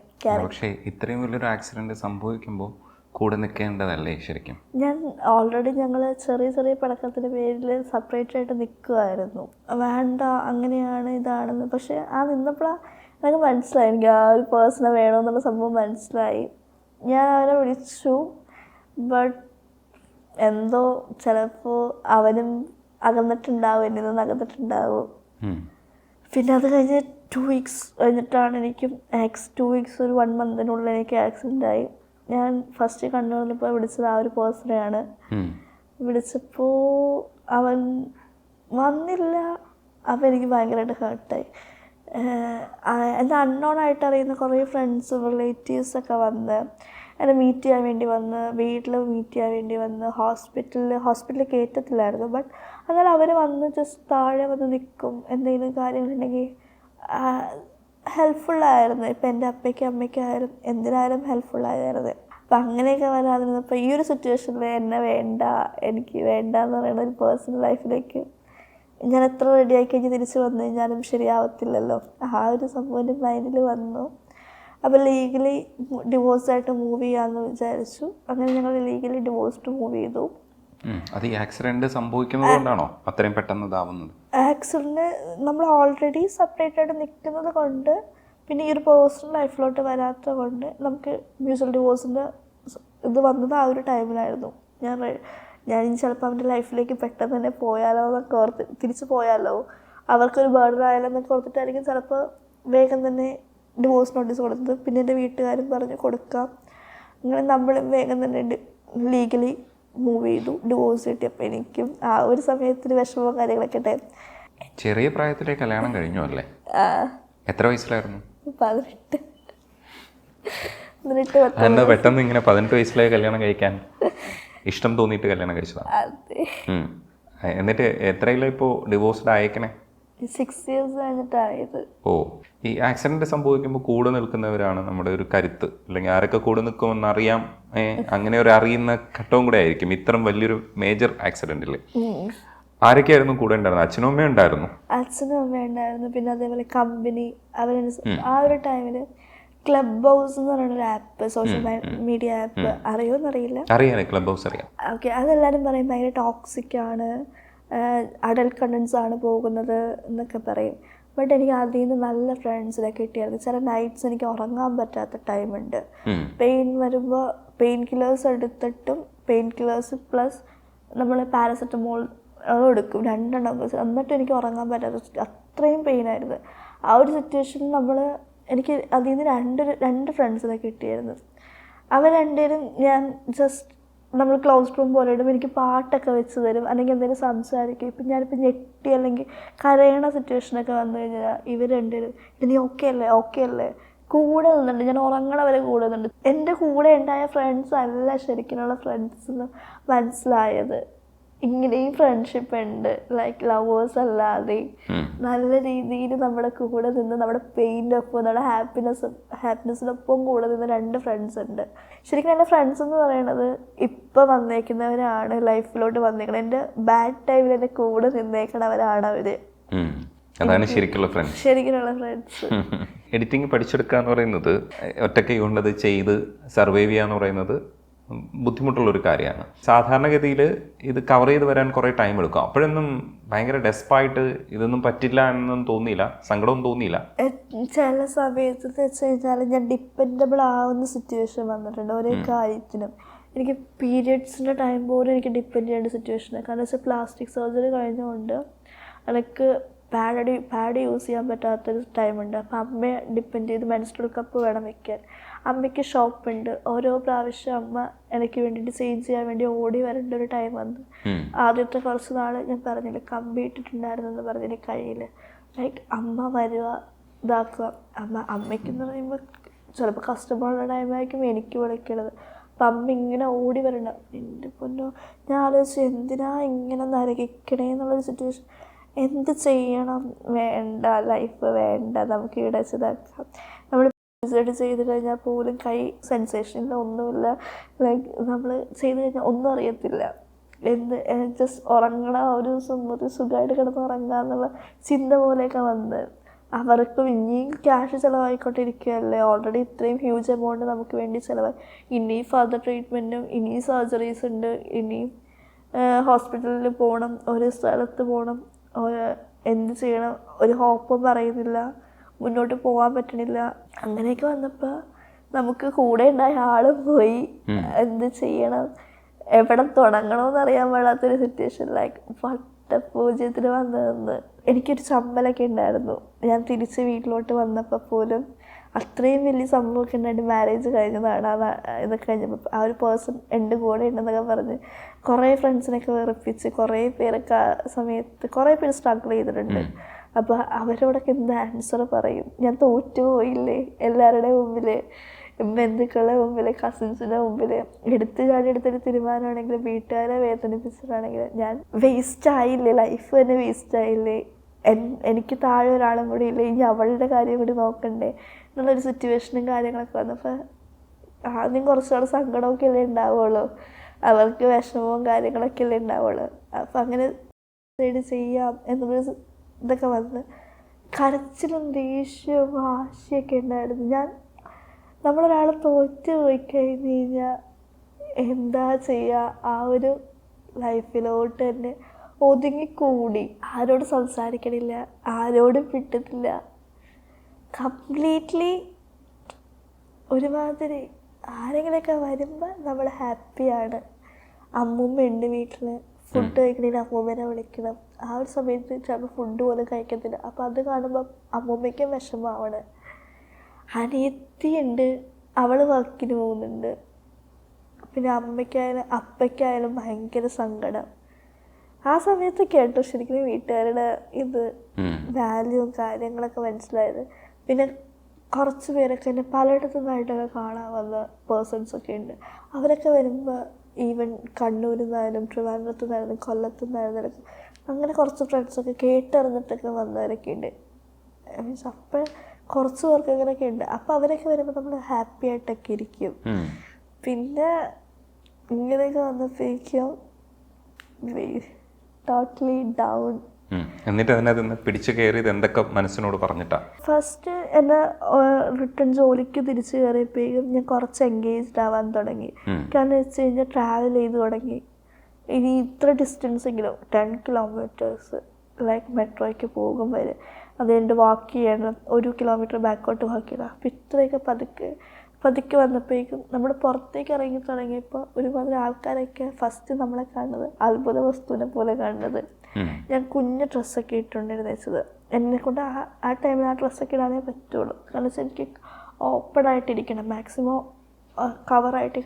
പക്ഷേ ഇത്രയും വലിയൊരു ആക്സിഡൻറ്റ് സംഭവിക്കുമ്പോൾ കൂടെ നിൽക്കേണ്ടതല്ലേ ശരിക്കും? ഞാൻ ഓൾറെഡി ഞങ്ങൾ ചെറിയ ചെറിയ പടക്കത്തിൻ്റെ പേരിൽ സെപ്പറേറ്റ് ആയിട്ട് നിൽക്കുമായിരുന്നു. വേണ്ട അങ്ങനെയാണ് ഇതാണെന്ന്. പക്ഷേ ആ നിന്നപ്പോഴാണ് എനിക്ക് മനസ്സിലായി, എനിക്ക് ആ ഒരു പേഴ്സണെ വേണമെന്നുള്ള സംഭവം മനസ്സിലായി. ഞാൻ അവനെ വിളിച്ചു, ബട്ട് എന്തോ ചിലപ്പോൾ അവനും അകന്നിട്ടുണ്ടാവും, എന്നിൽ നിന്ന് അകന്നിട്ടുണ്ടാവും. പിന്നെ അത് കഴിഞ്ഞ് 2 weeks കഴിഞ്ഞിട്ടാണ് എനിക്കും 2 weeks ഒരു 1 monthനുള്ളിൽ എനിക്ക് ആക്സിഡൻ്റ് ആയി. ഞാൻ ഫസ്റ്റ് കണ്ണൂരിലിപ്പോൾ വിളിച്ചത് ആ ഒരു പേഴ്സണെയാണ്. വിളിച്ചപ്പോൾ അവൻ വന്നില്ല. അപ്പോൾ എനിക്ക് ഭയങ്കരമായിട്ട് ഹേർട്ടായി. എൻ്റെ അൺനോണായിട്ട് അറിയുന്ന കുറേ ഫ്രണ്ട്സും റിലേറ്റീവ്സൊക്കെ വന്ന് എന്നെ മീറ്റ് ചെയ്യാൻ വേണ്ടി വന്ന്, വീട്ടിൽ മീറ്റ് ചെയ്യാൻ വേണ്ടി വന്ന്, ഹോസ്പിറ്റലിൽ കയറ്റത്തില്ലായിരുന്നു. ബട്ട് അങ്ങനെ അവർ വന്ന് ജസ്റ്റ് താഴെ വന്ന് നിൽക്കും, എന്തെങ്കിലും കാര്യങ്ങളുണ്ടെങ്കിൽ ഹെൽപ്ഫുള്ളായിരുന്നു. ഇപ്പം എൻ്റെ അപ്പയ്ക്കും അമ്മയ്ക്കായാലും എന്തിനായാലും ഹെൽപ്ഫുള്ളായിരുന്നു. അപ്പം അങ്ങനെയൊക്കെ വരാതിരുന്നപ്പോൾ ഈ ഒരു സിറ്റുവേഷനിൽ എന്നെ വേണ്ട, എനിക്ക് വേണ്ട എന്ന് പറയുന്ന ഒരു പേഴ്സണൽ ലൈഫിലേക്ക് ഞാൻ എത്ര റെഡിയാക്കി കഴിഞ്ഞ് തിരിച്ച് വന്നു കഴിഞ്ഞാലും ശരിയാവത്തില്ലല്ലോ. ആ ഒരു സംഭവം എൻ്റെ മൈൻഡിൽ വന്നു. അപ്പോൾ ലീഗലി ഡിവോഴ്സായിട്ട് മൂവ് ചെയ്യാമെന്ന് വിചാരിച്ചു. അങ്ങനെ ഞങ്ങൾ ലീഗലി ഡിവോഴ്സ്ഡ് മൂവ് ചെയ്തു. അത് ഈ ആക്സിഡൻറ്റ് സംഭവിക്കുന്നത് കൊണ്ടാണോ അത്രയും പെട്ടെന്ന് ഇതാവുന്നത്? ആക്സിഡൻറ്റ് നമ്മൾ ഓൾറെഡി സെപ്പറേറ്റ് ആയിട്ട് നിൽക്കുന്നത് കൊണ്ട്, പിന്നെ ഈ ഒരു പേഴ്സണൽ ലൈഫിലോട്ട് വരാത്തത് കൊണ്ട് നമുക്ക് മ്യൂച്വൽ ഡിവോഴ്സിൻ്റെ ഇത് വന്നത് ആ ഒരു ടൈമിലായിരുന്നു. ഞാൻ ചിലപ്പോൾ അവൻ്റെ ലൈഫിലേക്ക് പെട്ടെന്ന് തന്നെ പോയാലോ എന്നൊക്കെ ഓർത്ത്, തിരിച്ച് പോയാലോ അവർക്കൊരു ബേർഡൻ ആയാലോ എന്നൊക്കെ ഓർത്തിട്ടായിരിക്കും ചിലപ്പോൾ വേഗം തന്നെ ഡിവോഴ്സ് നോട്ടീസ് കൊടുത്തത്. പിന്നെ എൻ്റെ വീട്ടുകാരും പറഞ്ഞു കൊടുക്കാം. അങ്ങനെ നമ്മൾ വേഗം തന്നെ ലീഗലി മൂവ് ചെയ്തു. ഡിവോഴ്സ് കിട്ടിയപ്പോൾ എനിക്കും ആ ഒരു സമയത്തിന് വിഷമവും കാര്യങ്ങളൊക്കെ ഉണ്ടായിരുന്നു. ചെറിയ പ്രായത്തിലെ കല്യാണം കഴിഞ്ഞു അല്ലേ? എത്ര വയസ്സിലായിരുന്നു? 18. എന്താ പെട്ടെന്ന് ഇങ്ങനെ 18 വയസ്സിലെ കല്യാണം കഴിക്കാൻ ഇഷ്ടം തോന്നിയിട്ട് കല്യാണം കഴിച്ചതാണ്? അതെ. എന്നിട്ട് എത്രയില്ല ഇപ്പോൾ ഡിവോഴ്സ്ഡ് ആയേക്കണേ? 6 years കഴിഞ്ഞിട്ടായത്. ഓ, ഈ ആക്സിഡന്റ് സംഭവിക്കുമ്പോൾ കൂടെ നിൽക്കുന്നവരാണ് നമ്മുടെ ഒരു കരുത്ത്. അല്ലെങ്കിൽ ആരൊക്കെ കൂടെ നിൽക്കുമെന്ന് അറിയാം. അങ്ങനെ ഒരു അറിയുന്ന ഘട്ടവും കൂടെ ആയിരിക്കും ഇത്രയും വലിയൊരു മേജർ ആക്സിഡന്റിൽ. ആരൊക്കെയായിരുന്നു കൂടെ ഉണ്ടായിരുന്നത്? അച്ഛനും അമ്മയും ഉണ്ടായിരുന്നു? അച്ഛനും അമ്മയും ഉണ്ടായിരുന്നു. പിന്നെ അതേപോലെ കമ്പനി ആ ഒരു ടൈമില് ക്ലബ് ഹൗസ് എന്ന് പറയുന്നൊരു ആപ്പ്, സോഷ്യൽ മീഡിയ ആപ്പ്, അറിയോന്നറിയില്ല. അറിയാം, ക്ലബ് ഹൗസ് അറിയാം. ഓക്കെ, അതെല്ലാവരും പറയും ഭയങ്കര ടോക്സിക് ആണ്, അഡൽട്ട് കണ്ടൻസ് ആണ് പോകുന്നത് എന്നൊക്കെ പറയും. ബട്ട് എനിക്ക് അതിൽ നിന്ന് നല്ല ഫ്രണ്ട്സിനെ കിട്ടിയായിരുന്നു. ചില നൈറ്റ്സ് എനിക്ക് ഉറങ്ങാൻ പറ്റാത്ത ടൈമുണ്ട്. പെയിൻ വരുമ്പോൾ പെയിൻ കില്ലേഴ്സ് എടുത്തിട്ടും പെയിൻ കില്ലേഴ്സ് പ്ലസ് നമ്മൾ പാരസെറ്റമോൾ എടുക്കും 2 എണ്ണം. എന്നിട്ട് എനിക്ക് ഉറങ്ങാൻ പറ്റാത്ത അത്രയും പെയിനായിരുന്നു. ആ ഒരു സിറ്റുവേഷനിൽ എനിക്ക് അതിൽ നിന്ന് രണ്ട് ഫ്രണ്ട്സിനെ കിട്ടിയായിരുന്നു. അവർ രണ്ടുപേരും ഞാൻ ജസ്റ്റ് നമ്മൾ ക്ലോസ് റൂം പോലെ ഇടും, എനിക്ക് പാട്ടൊക്കെ വെച്ച് തരും, അല്ലെങ്കിൽ എന്തെങ്കിലും സംസാരിക്കും. ഇപ്പം ഞാനിപ്പോൾ ഞെട്ടി അല്ലെങ്കിൽ കരയണ സിറ്റുവേഷനൊക്കെ വന്നു കഴിഞ്ഞാൽ ഇവർ രണ്ടുപേരും നീ ഓക്കെ അല്ലേ കൂടെ നിന്നുണ്ട്. ഞാൻ ഉറങ്ങണവരെ കൂടെ നിന്നുണ്ട്. എൻ്റെ കൂടെ ഉണ്ടായ ഫ്രണ്ട്സ് അല്ല ശരിക്കുള്ള ഫ്രണ്ട്സ് എന്ന് മനസ്സിലായത്. ഇങ്ങനെയും ഫ്രണ്ട്ഷിപ്പ് ഉണ്ട്, ലൈക്ക് ലവേഴ്സ് അല്ലാതെ നല്ല രീതിയിൽ നമ്മുടെ കൂടെ നിന്ന് നമ്മുടെ പെയിൻ്റെ ഒപ്പം നമ്മുടെ ഹാപ്പിനെസ്സിനൊപ്പം കൂടെ നിന്ന് 2 ഫ്രണ്ട്സ് ഉണ്ട്. ശരിക്കും എൻ്റെ ഫ്രണ്ട്സ് എന്ന് പറയുന്നത് ഇപ്പം വന്നേക്കുന്നവരാണ്, ലൈഫിലോട്ട് വന്നേക്കുന്നത്. എൻ്റെ ബാഡ് ടൈമിൽ എൻ്റെ കൂടെ നിന്നേക്കണവരാണ് അവർ. അതാണ് ശരിക്കുള്ള ഫ്രണ്ട്സ്. എഡിറ്റിംഗ് പഠിച്ചെടുക്കുക എന്ന് പറയുന്നത്, ഒറ്റയ്ക്ക് കൊണ്ടത് ചെയ്ത് സർവൈവ് ചെയ്യുക എന്ന് പറയുന്നത് ബുദ്ധിമുട്ടുള്ളൊരു കാര്യമാണ്. സാധാരണഗതിയിൽ ഇത് കവർ ചെയ്ത് വരാൻ കുറേ ടൈം എടുക്കും. അപ്പോഴൊന്നും ഭയങ്കര ഡെസ്പായിട്ട് ഇതൊന്നും പറ്റില്ല എന്നൊന്നും തോന്നിയില്ല? സങ്കടവും തോന്നിയില്ല? ചില സമയത്ത് വെച്ച് കഴിഞ്ഞാൽ ഞാൻ ഡിപ്പെൻഡബിൾ ആവുന്ന സിറ്റുവേഷൻ വന്നിട്ടുണ്ട് ഒരേ കാര്യത്തിനും. എനിക്ക് പീരിയഡ്സിൻ്റെ ടൈം പോലും എനിക്ക് ഡിപ്പെൻഡ് ചെയ്യേണ്ട സിറ്റുവേഷനാണ്. കാരണം വെച്ചാൽ പ്ലാസ്റ്റിക് സർജറി കഴിഞ്ഞുകൊണ്ട് എനിക്ക് പാഡ് യൂസ് ചെയ്യാൻ പറ്റാത്തൊരു ടൈമുണ്ട്. അപ്പം അമ്മയെ ഡിപ്പെൻഡ് ചെയ്ത് മെൻസ്ട്രൽ കപ്പ് വേണം വെക്കാൻ. അമ്മയ്ക്ക് ഷോപ്പുണ്ട്. ഓരോ പ്രാവശ്യം അമ്മ എനിക്ക് വേണ്ടിയിട്ട് ചേഞ്ച് ചെയ്യാൻ വേണ്ടി ഓടി വരേണ്ട ഒരു ടൈം വന്നു. ആദ്യത്തെ കുറച്ച് നാൾ ഞാൻ പറഞ്ഞില്ല, കമ്പി ഇട്ടിട്ടുണ്ടായിരുന്നെന്ന് പറഞ്ഞില്ല കയ്യിൽ. ലൈക്ക് അമ്മ വരിക ഇതാക്കുക. അമ്മയ്ക്കെന്ന് പറയുമ്പോൾ ചിലപ്പോൾ കസ്റ്റമറുടെ ടൈമായിരിക്കും എനിക്ക് വിളിക്കണത്. അപ്പം അമ്മ ഇങ്ങനെ ഓടി വരണ്ട. എൻ്റെ പൊന്നോ, ഞാൻ ആലോചിച്ചു എന്തിനാ ഇങ്ങനെ നരകിക്കണേ എന്നുള്ളൊരു സിറ്റുവേഷൻ. എന്ത് ചെയ്യണം, വേണ്ട, ലൈഫ് വേണ്ട, നമുക്ക് ഇവിടെ വെച്ചതാക്കാം. നമ്മൾ ചെയ്ത് കഴിഞ്ഞാൽ പോലും കൈ സെൻസേഷനില്ല, ഒന്നുമില്ല. ലൈക്ക് നമ്മൾ ചെയ്ത് കഴിഞ്ഞാൽ ഒന്നും അറിയത്തില്ല. ജസ്റ്റ് ഉറങ്ങണം, ഒരു സുഖമായിട്ട് കിടന്ന് ഉറങ്ങുക എന്നുള്ള ചിന്ത പോലെയൊക്കെ വന്ന് അവർക്കും ഇനിയും ക്യാഷ് ചിലവായിക്കൊണ്ടിരിക്കുകയല്ലേ. ഓൾറെഡി ഇത്രയും ഹ്യൂജ് എമൗണ്ട് നമുക്ക് വേണ്ടി ചിലവായി. ഇനിയും ഫർദർ ട്രീറ്റ്മെൻറ്റും ഇനിയും സർജറീസ് ഉണ്ട്, ഇനിയും ഹോസ്പിറ്റലിൽ പോകണം, ഒരു സ്ഥലത്ത് പോകണം, എന്ത് ചെയ്യണം ഒരു ഹോപ്പും പറയുന്നില്ല, മുന്നോട്ട് പോകാൻ പറ്റണില്ല. അങ്ങനെയൊക്കെ വന്നപ്പോൾ നമുക്ക് കൂടെ ഉണ്ടായ ആളും പോയി. എന്ത് ചെയ്യണം, എവിടെ തുടങ്ങണമെന്ന് അറിയാൻ പാടാത്തൊരു സിറ്റുവേഷൻ. ലൈക്ക് വട്ടപൂജ്യത്തിന് വന്നതെന്ന് എനിക്കൊരു ചമ്മലൊക്കെ ഉണ്ടായിരുന്നു. ഞാൻ തിരിച്ച് വീട്ടിലോട്ട് വന്നപ്പോൾ പോലും അത്രയും വലിയ സംഭവമൊക്കെ ഉണ്ടായിട്ട് മാരേജ് കഴിഞ്ഞതാണ്. ഇതൊക്കെ കഴിഞ്ഞപ്പോൾ ആ ഒരു പേഴ്സൺ എൻ്റെ കൂടെ ഉണ്ടെന്നൊക്കെ പറഞ്ഞ് കുറേ ഫ്രണ്ട്സിനൊക്കെ വെറുപ്പിച്ച് കുറേ പേരൊക്കെ ആ സമയത്ത് കുറേ പേര് സ്ട്രഗിൾ ചെയ്തിട്ടുണ്ട്. അപ്പോൾ അവരോടൊക്കെ എന്ത് ആൻസർ പറയും? ഞാൻ തോറ്റുപോയില്ലേ എല്ലാവരുടെയും മുമ്പിൽ, ബന്ധുക്കളുടെ മുമ്പിൽ, കസിൻസിൻ്റെ മുമ്പിൽ. എടുത്തൊരു തീരുമാനമാണെങ്കിൽ വീട്ടുകാരെ വേദനിപ്പിച്ചിട്ടാണെങ്കിൽ ഞാൻ വേസ്റ്റായില്ലേ, ലൈഫ് തന്നെ വേസ്റ്റായില്ലേ, എനിക്ക് താഴെ ഒരാളും കൂടി ഇല്ലേ, ഇനി അവളുടെ കാര്യം കൂടി നോക്കണ്ടേ എന്നുള്ളൊരു സിറ്റുവേഷനും കാര്യങ്ങളൊക്കെ വന്നപ്പോൾ ആദ്യം കുറച്ചുകൂടെ സങ്കടമൊക്കെ അല്ലേ ഉണ്ടാവുള്ളൂ, അവർക്ക് വിഷമവും കാര്യങ്ങളൊക്കെ അല്ലേ ഉണ്ടാവുള്ളൂ. അപ്പം അങ്ങനെ ചെയ്യാം എന്നുള്ളൊരു ഇതൊക്കെ വന്ന് കരച്ചിലും ദേഷ്യവും വാശിയൊക്കെ ഉണ്ടായിരുന്നു. നമ്മളൊരാൾ തോറ്റ് പോയി കഴിഞ്ഞ് കഴിഞ്ഞാൽ എന്താ ചെയ്യുക, ആ ഒരു ലൈഫിലോട്ട് തന്നെ ഒതുങ്ങിക്കൂടി, ആരോടും സംസാരിക്കണില്ല, ആരോടും വിട്ടിട്ടില്ല, കംപ്ലീറ്റ്ലി ഒരുമാതിരി. ആരെങ്കിലുമൊക്കെ വരുമ്പോൾ നമ്മൾ ഹാപ്പിയാണ്. അമ്മൂമ്മ ഉണ്ട് വീട്ടിൽ, ഫുഡ് കഴിക്കണമെങ്കിൽ അമ്മൂമ്മേനെ വിളിക്കണം. ആ ഒരു സമയത്ത് ചിലപ്പോൾ ഫുഡ് പോലും കഴിക്കത്തില്ല. അപ്പോൾ അത് കാണുമ്പോൾ അമ്മൂമ്മയ്ക്കും വിഷമമാണ്. അനിയത്തിയുണ്ട്, അവൾ വർക്കിന് പോകുന്നുണ്ട്. പിന്നെ അപ്പയ്ക്കായാലും ഭയങ്കര സങ്കടം. ആ സമയത്ത് കേട്ടോ ശരിക്കും വീട്ടുകാരുടെ ഇത് വാല്യൂ കാര്യങ്ങളൊക്കെ മനസ്സിലായത്. പിന്നെ കുറച്ച് പേരൊക്കെ എന്നെ പലയിടത്തു നിന്നായിട്ടൊക്കെ കാണാൻ വന്ന പേഴ്സൺസൊക്കെ ഉണ്ട്. അവരൊക്കെ വരുമ്പോൾ ഈവൻ കണ്ണൂരിൽ നിന്നായാലും ട്രിവാൻഡ്രത്തു നിന്നായാലും കൊല്ലത്തു നിന്നായിരുന്നാലും അങ്ങനെ കുറച്ച് ഫ്രണ്ട്സൊക്കെ കേട്ടറിഞ്ഞിട്ടൊക്കെ വന്നവരൊക്കെ ഉണ്ട്. മീൻസ് അപ്പോൾ കുറച്ച് പേർക്ക് അങ്ങനെയൊക്കെ ഉണ്ട്. അപ്പോൾ അവരൊക്കെ വരുമ്പോൾ നമ്മൾ ഹാപ്പി ആയിട്ടൊക്കെ ഇരിക്കും. പിന്നെ ഇങ്ങനെയൊക്കെ വന്നപ്പോഴേക്കും ടോട്ടലി ഡൗൺ. എന്നിട്ട് അതിനകത്ത് പിടിച്ചു കയറിയത് എന്തൊക്കെ മനസ്സിനോട് പറഞ്ഞിട്ടാ? ഫസ്റ്റ് എന്നെ റിട്ടേൺ ജോലിക്ക് തിരിച്ചു കയറിയപ്പോഴേക്കും ഞാൻ കുറച്ച് എൻഗേജ്ഡ് ആവാൻ തുടങ്ങി. കാരണം വെച്ച് കഴിഞ്ഞാൽ ട്രാവൽ ചെയ്ത് തുടങ്ങി. ഇനി ഇത്ര ഡിസ്റ്റൻസ് എങ്കിലും 10 കിലോമീറ്റേഴ്സ് ലൈക്ക് മെട്രോയ്ക്ക് പോകും വരെ അത് കഴിഞ്ഞിട്ട് വാക്ക് ചെയ്യണം, 1 കിലോമീറ്റർ ബാക്കോട്ട് വാക്ക് ചെയ്യണം. അപ്പം ഇത്രയൊക്കെ പതുക്കെ വന്നപ്പോഴേക്കും നമ്മൾ പുറത്തേക്ക് ഇറങ്ങി തുടങ്ങിയപ്പോൾ ഒരുപാട് ആൾക്കാരൊക്കെ ഫസ്റ്റ് നമ്മളെ കാണുന്നത് അത്ഭുത വസ്തുവിനെ പോലെ കാണുന്നത്. ഞാൻ കുഞ്ഞ് ഡ്രസ്സൊക്കെ ഇട്ടുകൊണ്ടിരുന്ന വെച്ചത് എന്നെക്കൊണ്ട് ആ ടൈമിൽ ആ ഡ്രസ്സൊക്കെ ഇടാനേ പറ്റുള്ളൂ. കാരണം വെച്ചാൽ എനിക്ക് ഓപ്പണായിട്ടിരിക്കണം, മാക്സിമം കവറായിട്ട്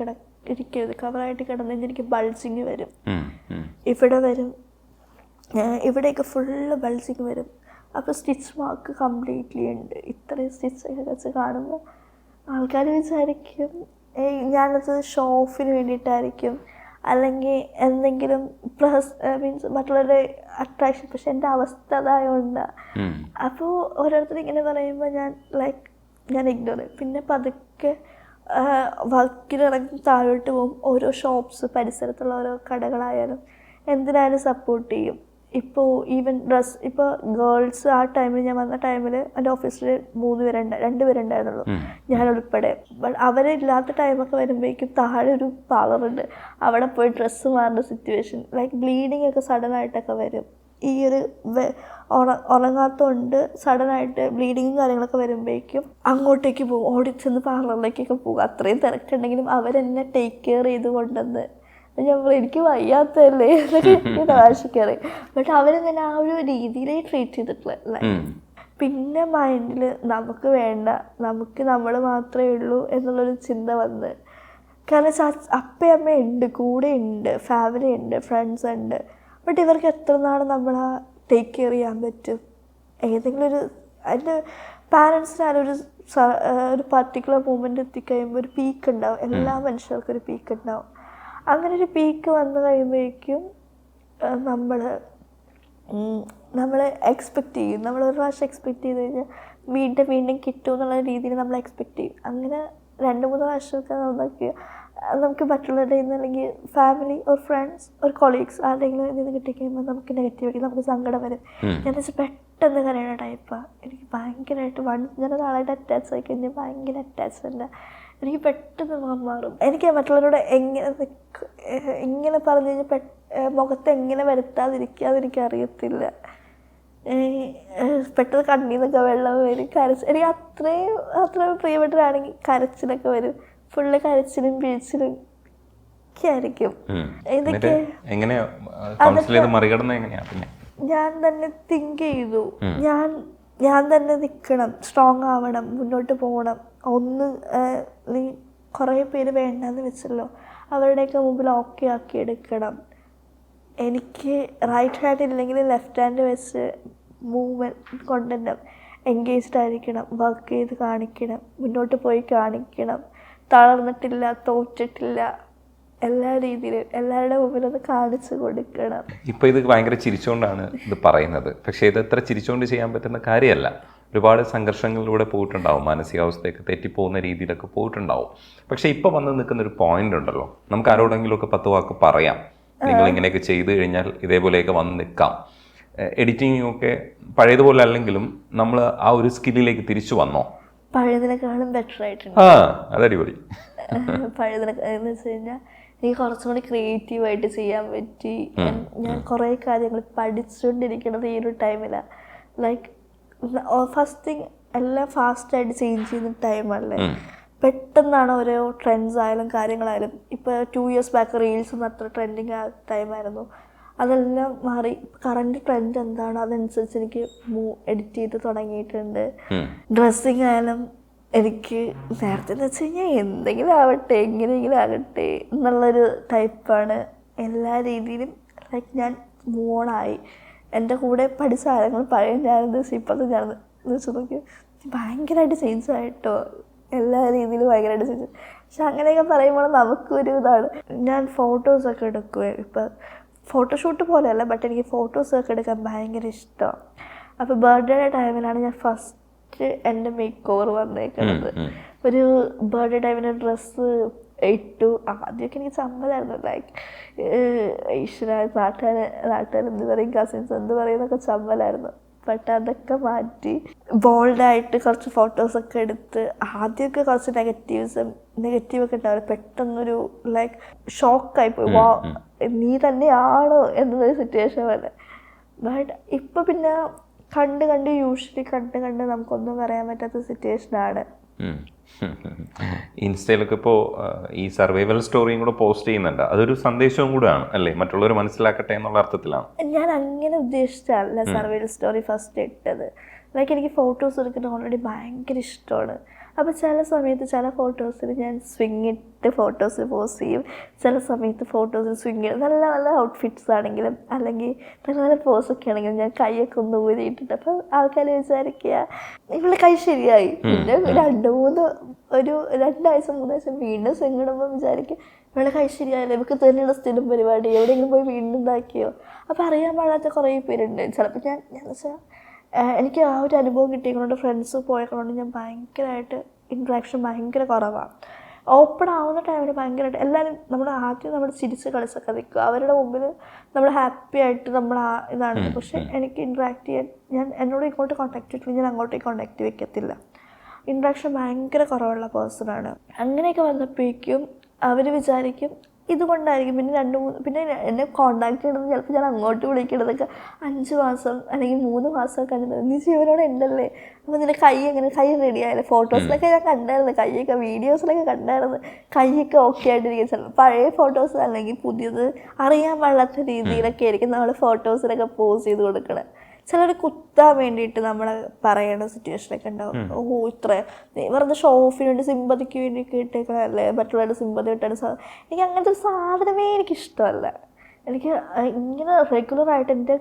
ഇരിക്കരുത്. കവറായിട്ട് കിടന്നെങ്കിൽ എനിക്ക് ബൾജിങ് വരും, ഇവിടെ വരും, ഇവിടെയൊക്കെ ഫുള്ള് ബൾജിങ് വരും. അപ്പോൾ സ്റ്റിച്ച് മാർക്ക് കംപ്ലീറ്റ്ലി ഉണ്ട്. ഇത്രയും സ്റ്റിച്ചൊക്കെ വെച്ച് കാണുമ്പോൾ ആൾക്കാർ വിചാരിക്കും ഞാനത് ഷോ ഓഫിന് വേണ്ടിയിട്ടായിരിക്കും, അല്ലെങ്കിൽ എന്തെങ്കിലും മീൻസ് മറ്റുള്ളവരുടെ അട്രാക്ഷൻ. പക്ഷെ എൻ്റെ അവസ്ഥ അതായതുകൊണ്ടാണ്. അപ്പോൾ ഓരോരുത്തർ ഇങ്ങനെ പറയുമ്പോൾ ഞാൻ ഇഗ്നോർ ചെയ്യും. പിന്നെ പതുക്കെ വർക്കിനിറങ്ങി താഴോട്ട് പോകും. ഓരോ ഷോപ്സ് പരിസരത്തുള്ള ഓരോ കടകളായാലും എന്തിനായാലും സപ്പോർട്ട് ചെയ്യും. ഇപ്പോൾ ഈവൻ ഇപ്പോൾ ഗേൾസ് ആ ടൈമിൽ ഞാൻ വന്ന ടൈമിൽ എൻ്റെ ഓഫീസിൽ 2 പേരുണ്ടായിരുന്നുള്ളൂ, ഞാനുൾപ്പെടെ. ബട്ട് അവരില്ലാത്ത ടൈമൊക്കെ വരുമ്പോഴേക്കും താഴെ ഒരു പാർലറുണ്ട്, അവിടെ പോയി ഡ്രസ്സ് മാറുന്ന സിറ്റുവേഷൻ. ബ്ലീഡിങ് ഒക്കെ സഡനായിട്ടൊക്കെ വരും. ഈ ഒരു ഉറങ്ങാത്തതുകൊണ്ട് സഡനായിട്ട് ബ്ലീഡിങ്ങും കാര്യങ്ങളൊക്കെ വരുമ്പോഴേക്കും അങ്ങോട്ടേക്ക് പോകും, ഓടിച്ചെന്ന് പാർലറിലേക്കൊക്കെ പോകും. അത്രയും തിരക്കുണ്ടെങ്കിലും അവരെന്നെ ടേക്ക് കെയർ ചെയ്ത് കൊണ്ടുവന്ന് എനിക്ക് വയ്യാത്തല്ലേ എന്നൊക്കെ എനിക്ക് തമാശക്കറി. ബട്ട് അവരിങ്ങനെ ആ ഒരു രീതിയിലേ ട്രീറ്റ് ചെയ്തിട്ടുള്ള. പിന്നെ മൈൻഡിൽ നമുക്ക് വേണ്ട, നമുക്ക് നമ്മൾ മാത്രമേ ഉള്ളൂ എന്നുള്ളൊരു ചിന്ത വന്ന്. കാരണം അപ്പയും അമ്മയും ഉണ്ട്, കൂടെ ഉണ്ട്, ഫാമിലി ഉണ്ട്, ഫ്രണ്ട്സ് ഉണ്ട്. ബട്ട് ഇവർക്ക് എത്ര നാൾ നമ്മളെ ടേക്ക് കെയർ ചെയ്യാൻ പറ്റും? ഏതെങ്കിലും അതിൻ്റെ പാരൻസിനാലും ഒരു പർട്ടിക്കുലർ മൂമെൻ്റ് എത്തിക്കഴിയുമ്പോൾ ഒരു പീക്ക് ഉണ്ടാവും. എല്ലാ മനുഷ്യർക്കും ഒരു പീക്ക് ഉണ്ടാവും. അങ്ങനെ ഒരു പീക്ക് വന്നു കഴിയുമ്പോഴേക്കും നമ്മൾ എക്സ്പെക്റ്റ് ചെയ്യും. നമ്മൾ ഒരു പ്രാവശ്യം എക്സ്പെക്റ്റ് ചെയ്ത് കഴിഞ്ഞാൽ വീണ്ടും കിട്ടും എന്നുള്ള രീതിയിൽ നമ്മൾ എക്സ്പെക്റ്റ് ചെയ്യും. അങ്ങനെ 2-3 പ്രാവശ്യമൊക്കെ നമുക്ക് മറ്റുള്ളവരുടെ നിന്ന് അല്ലെങ്കിൽ ഫാമിലി ഒരു ഫ്രണ്ട്സ് ഒരു കൊളീഗ്സ് ആരുടെയെങ്കിലും നിന്ന് കിട്ടിക്കഴിയുമ്പോൾ നമുക്ക് നെഗറ്റിവിറ്റി, നമുക്ക് സങ്കടം വരും. ഞാൻ വെച്ചാൽ പെട്ടെന്ന് കരയുന്ന ടൈപ്പാണ്. എനിക്ക് ഭയങ്കരമായിട്ട് ഞാൻ ഒരാളായിട്ട് അറ്റാച്ച് ആയി കഴിഞ്ഞാൽ ഭയങ്കര അറ്റാച്ച്മെൻ്റ്. എനിക്ക് പെട്ടെന്ന് മാറും. എനിക്ക് മറ്റുള്ളവരോട് എങ്ങനെ പറഞ്ഞു കഴിഞ്ഞാൽ മുഖത്ത് എങ്ങനെ വരുത്താതിരിക്കാതെ എനിക്ക് അറിയത്തില്ല. പെട്ടെന്ന് കണ്ണീന്നൊക്കെ വെള്ളം വരും, എനിക്ക് അത്രയും പ്രിയപ്പെട്ടവരാണെങ്കിൽ കരച്ചിലൊക്കെ വരും. ഫുള്ള് കരച്ചിലും വീഴ്ചിലും ഒക്കെ ആയിരിക്കും. ഇതൊക്കെ ഞാൻ തന്നെ തിങ്ക് ചെയ്തു. ഞാൻ തന്നെ നിൽക്കണം, സ്ട്രോങ് ആവണം, മുന്നോട്ട് പോകണം. നീ കുറേ പേര് വേണ്ടെന്ന് വെച്ചല്ലോ, അവരുടെയൊക്കെ മുമ്പിൽ ഓക്കെ ആക്കി എടുക്കണം. എനിക്ക് റൈറ്റ് ഹാൻഡ് ഇല്ലെങ്കിൽ ലെഫ്റ്റ് ഹാൻഡ് വെച്ച് മൂവ്മെൻറ്റ് കൊണ്ടുതന്നെ എൻഗേജ്ഡ് ആയിരിക്കണം, വർക്ക് ചെയ്ത് കാണിക്കണം, മുന്നോട്ട് പോയി കാണിക്കണം. തളർന്നിട്ടില്ല, തോറ്റിട്ടില്ല, എല്ലാ രീതിയിലും എല്ലാവരുടെ മുമ്പിൽ അത് കാണിച്ചു കൊടുക്കണം. ഇപ്പോൾ ഇത് ഭയങ്കര ചിരിച്ചുകൊണ്ടാണ് ഇത് പറയുന്നത്, പക്ഷേ ഇത് എത്ര ചിരിച്ചുകൊണ്ട് ചെയ്യാൻ പറ്റുന്ന കാര്യമല്ല. ഒരുപാട് സംഘർഷങ്ങളിലൂടെ പോയിട്ടുണ്ടാവും, മാനസികാവസ്ഥയൊക്കെ തെറ്റിപ്പോകുന്ന രീതിയിലൊക്കെ പോയിട്ടുണ്ടാവും. പക്ഷേ ഇപ്പോൾ വന്ന് നിൽക്കുന്ന ഒരു പോയിന്റ് ഉണ്ടല്ലോ, നമുക്ക് ആരോടെങ്കിലുമൊക്കെ 10 വാക്ക് പറയാം, നിങ്ങൾ ഇങ്ങനെയൊക്കെ ചെയ്തു കഴിഞ്ഞാൽ ഇതേപോലെയൊക്കെ വന്ന് നിൽക്കാം. എഡിറ്റിംഗും ഒക്കെ പഴയതുപോലെ അല്ലെങ്കിലും നമ്മൾ ആ ഒരു സ്കില്ലിലേക്ക് തിരിച്ചു വന്നോ? പഴയതിനേക്കാളും ബെറ്റർ ആയിട്ടുണ്ട്. അതടിപൊളി. പഴയതിനെന്ന് വെച്ച് കഴിഞ്ഞാൽ എനിക്ക് കുറച്ചും കൂടി ക്രിയേറ്റീവായിട്ട് ചെയ്യാൻ പറ്റി. ഞാൻ കുറേ കാര്യങ്ങൾ പഠിച്ചുകൊണ്ടിരിക്കുന്നത് ഈ ഒരു ടൈമിലാണ്. ഫസ്റ്റ് തിങ് എല്ലാം ഫാസ്റ്റായിട്ട് ചേഞ്ച് ചെയ്യുന്ന ടൈമല്ലേ. പെട്ടെന്നാണ് ഓരോ ട്രെൻഡ്സ് ആയാലും കാര്യങ്ങളായാലും. ഇപ്പോൾ 2 years ബാക്ക് റീൽസൊന്നും അത്ര ട്രെൻഡിങ് ആ ടൈമായിരുന്നു. അതെല്ലാം മാറി. കറണ്ട് ട്രെൻഡ് എന്താണ് അതനുസരിച്ച് എനിക്ക് എഡിറ്റ് ചെയ്ത് തുടങ്ങിയിട്ടുണ്ട്. ഡ്രസ്സിങ് ആയാലും എനിക്ക് നേരത്തെ എന്ന് വെച്ച് കഴിഞ്ഞാൽ എന്തെങ്കിലും ആവട്ടെ എങ്ങനെയെങ്കിലും ആകട്ടെ എന്നുള്ളൊരു ടൈപ്പാണ്. എല്ലാ രീതിയിലും ലൈക്ക് ഞാൻ മൂണായി. എൻ്റെ കൂടെ പഠിച്ച ആരങ്ങൾ പഴയ ഞാനെന്ന് വെച്ചാൽ ഇപ്പോഴത്തെ ഞാനെന്ന് വെച്ച് നോക്കി ഭയങ്കരമായിട്ട് ചേഞ്ച് ആയിട്ടോ, എല്ലാ രീതിയിലും ഭയങ്കരമായിട്ട് ചേഞ്ച്. പക്ഷെ അങ്ങനെയൊക്കെ പറയുമ്പോൾ നമുക്കൊരു ഇതാണ്. ഞാൻ ഫോട്ടോസൊക്കെ എടുക്കുവേ, ഇപ്പം ഫോട്ടോഷൂട്ട് പോലെയല്ല, ബട്ട് എനിക്ക് ഫോട്ടോസൊക്കെ എടുക്കാൻ ഭയങ്കര ഇഷ്ടമാണ്. അപ്പോൾ ബർത്ത്ഡേയുടെ ടൈമിലാണ് ഞാൻ ഫസ്റ്റ് എൻ്റെ മേക്ക് ഓവർ വന്നേക്കുന്നത്. ഒരു ബർത്ത്ഡേ ടൈമിന് ഡ്രസ്സ് ഇട്ടു. ആദ്യമൊക്കെ എനിക്ക് ചമ്മലായിരുന്നു, ലൈക്ക് ഈശ്വര നാട്ടുകാർ എന്ത് പറയും, കസിൻസ് എന്ത് പറയുന്നൊക്കെ ചമ്മലായിരുന്നു. ബട്ട് അതൊക്കെ മാറ്റി ബോൾഡായിട്ട് കുറച്ച് ഫോട്ടോസൊക്കെ എടുത്ത്, ആദ്യമൊക്കെ കുറച്ച് നെഗറ്റീവൊക്കെ ഉണ്ടാവില്ല, പെട്ടെന്നൊരു ലൈക്ക് ഷോക്കായിപ്പോയി, വാ നീ തന്നെയാണോ എന്നൊരു സിറ്റുവേഷൻ പോലെ. ബട്ട് ഇപ്പം പിന്നെ യൂഷ്വലി കണ്ട് നമുക്കൊന്നും പറയാൻ പറ്റാത്ത സിറ്റുവേഷനാണ്. ഇൻസ്റ്റയിലൊക്കെ ഇപ്പോൾ ഈ സർവൈവൽ സ്റ്റോറിയും കൂടെ പോസ്റ്റ് ചെയ്യുന്നുണ്ട്, അതൊരു സന്ദേശവും കൂടെയാണ് അല്ലേ, മറ്റുള്ളവർ മനസ്സിലാക്കട്ടെ എന്നുള്ള അർത്ഥത്തിലാണ്. ഞാൻ അങ്ങനെ ഉദ്ദേശിച്ചല്ല സർവൈവൽ സ്റ്റോറി ഫസ്റ്റ് ഇട്ടത്. ലൈക്ക് എനിക്ക് ഫോട്ടോസ് എടുക്കുന്നത് ഓൾറെഡി ഭയങ്കര ഇഷ്ടമാണ്. അപ്പോൾ ചില സമയത്ത് ചില ഫോട്ടോസിൽ ഞാൻ സ്വിങ്ങിട്ട് ഫോട്ടോസ് പോസ്റ്റ് ചെയ്യും, ചില സമയത്ത് ഫോട്ടോസിൽ സ്വിങ് നല്ല നല്ല ഔട്ട്ഫിറ്റ്സ് ആണെങ്കിലും അല്ലെങ്കിൽ നല്ല നല്ല പോസൊക്കെ ആണെങ്കിലും ഞാൻ കൈയൊക്കെ ഒന്ന് ഊരിയിട്ടിട്ട്, അപ്പോൾ ആൾക്കാർ വിചാരിക്കുക ഇവളുടെ കൈ ശരിയായി. പിന്നെ 2 ആഴ്ച 3 ആഴ്ച വീണ്ടും സ്വിങ് ഇടുമ്പോൾ വിചാരിക്കും ഇവളുടെ കൈ ശരിയായില്ല, ഇവർക്ക് തന്നെയുള്ള സ്ഥിരം പരിപാടി, എവിടെയെങ്കിലും പോയി വീണ്ടും ഇതാക്കിയോ. അപ്പോൾ അറിയാൻ പാടാത്ത കുറേ പേരുണ്ട്. ചിലപ്പോൾ ഞാൻ വെച്ചാൽ എനിക്ക് ആ ഒരു അനുഭവം കിട്ടിയതുകൊണ്ട് ഫ്രണ്ട്സ് പോയതുകൊണ്ട് ഞാൻ ഭയങ്കരമായിട്ട് ഇൻട്രാക്ഷൻ ഭയങ്കര കുറവാണ്. ഓപ്പൺ ആവുന്ന ടൈമിൽ ഭയങ്കരമായിട്ട് എല്ലാവരും നമ്മൾ ചിരിച്ച് കളിച്ചൊക്കെ നിൽക്കുക, അവരുടെ മുമ്പിൽ നമ്മൾ ഹാപ്പി ആയിട്ട് നമ്മൾ ഇതാണ്. പക്ഷേ എനിക്ക് ഇൻട്രാക്ട് ചെയ്യാൻ എന്നോട് ഇങ്ങോട്ട് കോൺടാക്ട് വെക്കില്ല, ഞാൻ അങ്ങോട്ടേക്ക് കോൺടാക്ട് വെക്കത്തില്ല. ഇൻട്രാക്ഷൻ ഭയങ്കര കുറവുള്ള പേഴ്സണാണ്. അങ്ങനെയൊക്കെ വന്നപ്പോഴേക്കും അവർ വിചാരിക്കും ഇതുകൊണ്ടായിരിക്കും. പിന്നെ എന്നെ കോൺടാക്ട് ചെയ്യണമെന്ന് ചിലപ്പോൾ ഞാൻ അങ്ങോട്ട് വിളിക്കണതൊക്കെ 5 മാസം അല്ലെങ്കിൽ 3 മാസമൊക്കെ കഴിഞ്ഞിട്ട് നീ ജീവനോടെ ഉണ്ടല്ലേ, അപ്പോൾ നിൻ്റെ കൈ റെഡി ആയില്ലേ. ഫോട്ടോസിലൊക്കെ ഞാൻ കണ്ടായിരുന്നു, കൈയൊക്കെ വീഡിയോസിലൊക്കെ കണ്ടായിരുന്നു, കൈയൊക്കെ ഓക്കെ ആയിട്ടിരിക്കും. ചിലപ്പോൾ പഴയ ഫോട്ടോസ് അല്ലെങ്കിൽ പുതിയത് അറിയാൻ പാടില്ലാത്ത രീതിയിലൊക്കെ ആയിരിക്കും നമ്മൾ ഫോട്ടോസിലൊക്കെ പോസ്റ്റ് ചെയ്ത് കൊടുക്കണം. ചിലർ കുത്താൻ വേണ്ടിയിട്ട് നമ്മൾ പറയേണ്ട സിറ്റുവേഷനൊക്കെ ഉണ്ടാവും. ഇത്ര വെറുതെ ഷോ ഓഫിന് വേണ്ടി സിമ്പതിക്ക് വേണ്ടി ഇട്ടേക്കണല്ലേ, മറ്റുള്ളവരുടെ സിമ്പതി കിട്ടാൻ. എനിക്ക് അങ്ങനത്തെ ഒരു സാധനമേ എനിക്കിഷ്ടമല്ല. എനിക്ക് ഇങ്ങനെ റെഗുലറായിട്ട് എൻ്റെ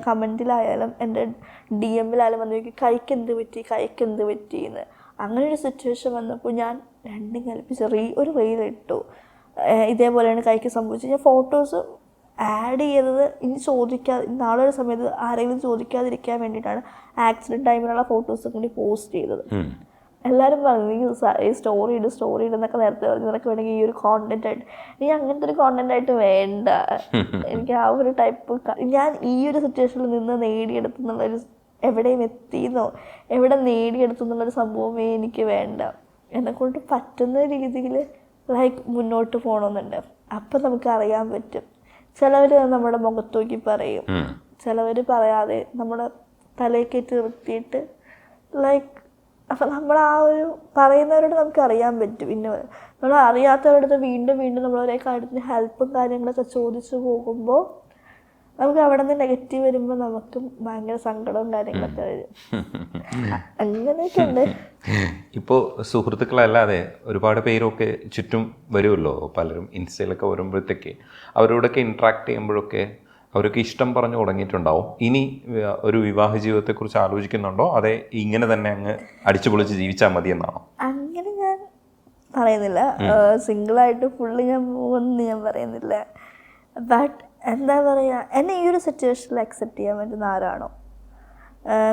കമൻറ്റിലായാലും എൻ്റെ DM-ലായാലും വന്നു നോക്കി കൈക്ക് എന്ത് പറ്റി എന്ന്. അങ്ങനെ ഒരു സിറ്റുവേഷൻ വന്നപ്പോൾ ഞാൻ രണ്ടും കൽപ്പിച്ച് ഒരു റീലിട്ടു, ഇതേപോലെയാണ് കൈക്ക് സംഭവിച്ചത്. ഞാൻ ഫോട്ടോസ് ആഡ് ചെയ്തത് നാളെ ഒരു സമയത്ത് ആരെങ്കിലും ചോദിക്കാതിരിക്കാൻ വേണ്ടിയിട്ടാണ് ആക്സിഡൻറ്റ് ടൈമിലുള്ള ഫോട്ടോസൊക്കെ കൂടി പോസ്റ്റ് ചെയ്തത്. എല്ലാവരും പറഞ്ഞു ഈ സ്റ്റോറി ഇടുന്നൊക്കെ നേരത്തെ പറഞ്ഞു, നിനക്ക് വേണമെങ്കിൽ ഈ ഒരു കോണ്ടന്റ് ആയിട്ട്. എനിക്ക് അങ്ങനത്തെ ഒരു കോണ്ടന്റ് ആയിട്ട് വേണ്ട. എനിക്ക് ആ ഒരു ടൈപ്പ് ഞാൻ ഈ ഒരു സിറ്റുവേഷനിൽ നിന്ന് നേടിയെടുത്തുന്നുള്ളൊരു എവിടെ നേടിയെടുത്തുന്നുള്ളൊരു സംഭവമേ എനിക്ക് വേണ്ട. എന്നെക്കൊണ്ട് പറ്റുന്ന രീതിയിൽ ലൈക്ക് മുന്നോട്ട് പോകണമെന്നുണ്ട്. അപ്പം നമുക്ക് അറിയാൻ പറ്റും. ചിലവർ നമ്മുടെ മുഖത്ത് നോക്കി പറയും, ചിലവർ പറയാതെ നമ്മുടെ തലയ്ക്കേറ്റ് നിർത്തിയിട്ട് ലൈക്ക്. അപ്പം നമ്മൾ ആ ഒരു പറയുന്നവരോട് നമുക്ക് അറിയാൻ പറ്റും. പിന്നെ നമ്മൾ അറിയാത്തവരുടെ വീണ്ടും നമ്മളൊരേ കാര്യത്തിന് ഹെൽപ്പും കാര്യങ്ങളൊക്കെ ചോദിച്ചു പോകുമ്പോൾ നമുക്ക് അവിടെ നിന്ന് നെഗറ്റീവ് വരുമ്പോൾ നമുക്കും ഭയങ്കര സങ്കടവും കാര്യങ്ങളൊക്കെ വരും. അങ്ങനെയൊക്കെ ഉണ്ട്. ഇപ്പോൾ സുഹൃത്തുക്കളല്ലാതെ ഒരുപാട് പേരൊക്കെ ചുറ്റും വരുമല്ലോ, പലരും ഇൻസ്റ്റയിലൊക്കെ വരുമ്പോഴത്തേക്ക് അവരോടൊക്കെ ഇൻട്രാക്ട് ചെയ്യുമ്പോഴൊക്കെ അവരൊക്കെ ഇഷ്ടം പറഞ്ഞു തുടങ്ങിയിട്ടുണ്ടാവും. ഇനി ഒരു വിവാഹ ജീവിതത്തെക്കുറിച്ച് ആലോചിക്കുന്നുണ്ടോ, അതെ ഇങ്ങനെ തന്നെ അങ്ങ് അടിച്ചു പൊളിച്ച് ജീവിച്ചാൽ മതി എന്നാണോ? അങ്ങനെ ഞാൻ പറയുന്നില്ല, സിംഗിളായിട്ട് ഫുള്ള് ഞാൻ പോകുമെന്ന് ഞാൻ പറയുന്നില്ല. ബട്ട് എന്താ പറയുക, എന്നെ ഈ ഒരു സിറ്റുവേഷനിൽ അക്സെപ്റ്റ് ചെയ്യാൻ പറ്റുന്ന ആരാണോ,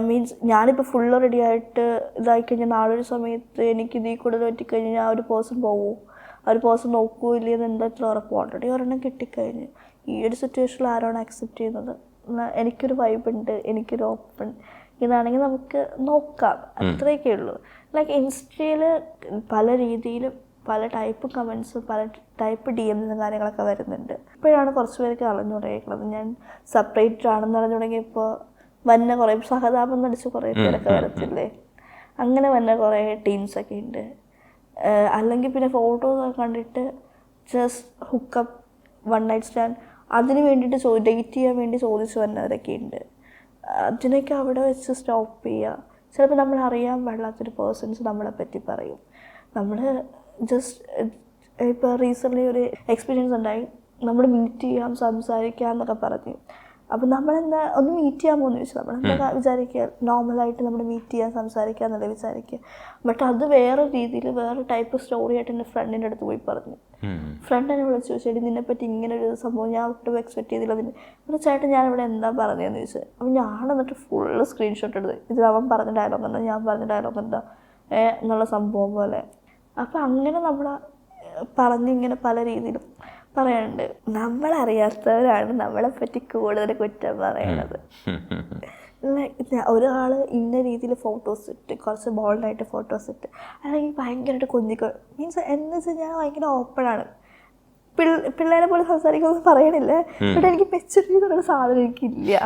മീൻസ് ഞാനിപ്പോൾ ഫുള്ള് റെഡി ആയിട്ട് ഇതായിക്കഴിഞ്ഞാൽ നാളൊരു സമയത്ത് എനിക്ക് ഇതിൽ കൂടുതൽ പറ്റിക്കഴിഞ്ഞാൽ ആ ഒരു പേഴ്സൺ പോവും, ആ ഒരു പേഴ്സൺ നോക്കൂല്ലേ എന്ന് എന്താ ഉറപ്പ്. ഓൾറെഡി ഒരെണ്ണം കിട്ടിക്കഴിഞ്ഞ് ഈ ഒരു സിറ്റുവേഷനിൽ ആരാണ് അക്സെപ്റ്റ് ചെയ്യുന്നത്, എനിക്കൊരു വൈബുണ്ട്, എനിക്കൊരു ഓപ്പൺ ഇതാണെങ്കിൽ നമുക്ക് നോക്കാം, അത്രയൊക്കെ ഉള്ളൂ. ലൈക്ക് ഇൻസ്റ്റയിൽ പല രീതിയിലും പല ടൈപ്പ് കമൻസും പല ടൈപ്പ് DMs കാര്യങ്ങളൊക്കെ വരുന്നുണ്ട്. ഇപ്പോഴാണ് കുറച്ച് പേർക്ക് അറിഞ്ഞു തുടങ്ങിയിട്ടുള്ളത്. ഞാൻ സെപ്പറേറ്റ് ആണെന്ന് അറിഞ്ഞു തുടങ്ങിയപ്പോൾ വന്ന കുറേ സഹതാപം നടിച്ച് കുറേ പേരൊക്കെ വരത്തില്ലേ, അങ്ങനെ വന്ന കുറേ ടീംസൊക്കെ ഉണ്ട്. അല്ലെങ്കിൽ പിന്നെ ഫോട്ടോസൊക്കെ കണ്ടിട്ട് ജസ്റ്റ് ഹുക്കപ്പ്, 1 നൈറ്റ് സ്റ്റാൻഡ് അതിന് വേണ്ടിയിട്ട് ഡേറ്റ് ചെയ്യാൻ വേണ്ടി ചോദിച്ചു വന്നവരൊക്കെ ഉണ്ട്. അതിനൊക്കെ അവിടെ വെച്ച് സ്റ്റോപ്പ് ചെയ്യുക. ചിലപ്പോൾ നമ്മൾ അറിയാൻ പാടില്ലാത്തൊരു പേഴ്സൺസ് നമ്മളെ പറ്റി പറയും. നമ്മൾ ജസ്റ്റ് ഇപ്പോൾ റീസെൻ്റ്ലി ഒരു എക്സ്പീരിയൻസ് ഉണ്ടായി, നമ്മൾ മീറ്റ് ചെയ്യാം സംസാരിക്കാം എന്നൊക്കെ പറഞ്ഞു. അപ്പം നമ്മളെന്താ ഒന്ന് മീറ്റ് ചെയ്യാമോ എന്ന് ചോദിച്ചു. നമ്മളെന്താ വിചാരിക്കുക, നോർമലായിട്ട് നമ്മൾ മീറ്റ് ചെയ്യാൻ സംസാരിക്കുക എന്നല്ലേ വിചാരിക്കുക. ബട്ട് അത് വേറെ രീതിയിൽ വേറെ ടൈപ്പ് സ്റ്റോറി ആയിട്ട് എൻ്റെ ഫ്രണ്ടിൻ്റെ അടുത്ത് പോയി പറഞ്ഞു. ഫ്രണ്ട് എന്നെ വിളിച്ചു ചോദിച്ചു, നിന്നെപ്പറ്റി ഇങ്ങനെ ഒരു സംഭവം ഞാൻ ഒട്ടും എക്സ്പെക്ട് ചെയ്തില്ല. അതിന് ചേട്ടൻ ഞാനിവിടെ എന്താ പറഞ്ഞതെന്ന് ചോദിച്ചു. അപ്പം ഞാൻ എന്നിട്ട് ഫുള്ള് സ്ക്രീൻഷോട്ട് എടുത്ത്, ഇത് അവൻ പറഞ്ഞ ഡയലോഗ് എന്താ, ഞാൻ പറഞ്ഞ ഡയലോഗ് എന്താ എന്നുള്ള സംഭവം പോലെ. അപ്പം അങ്ങനെ നമ്മൾ പറഞ്ഞിങ്ങനെ പല രീതിയിലും പറയാനുണ്ട്. നമ്മളറിയാത്തവരാണ് നമ്മളെപ്പറ്റി കൂടുതൽ കുറ്റം പറയണത്. ഒരാൾ ഇന്ന രീതിയിൽ ഫോട്ടോസ് ഇട്ട്, കുറച്ച് ബോൾഡായിട്ട് ഫോട്ടോസ് ഇട്ട്, അല്ലെങ്കിൽ ഭയങ്കരമായിട്ട് കൊഞ്ചിക്കോ മീൻസ് എന്ന് വെച്ചാൽ ഞാൻ ഭയങ്കര ഓപ്പണാണ്, പിള്ളേരെ പോലെ സംസാരിക്കുന്നത് പറയണില്ല. ബട്ട് എനിക്ക് മെച്ചൂരിറ്റി എന്നുള്ള സാധനം എനിക്കില്ല.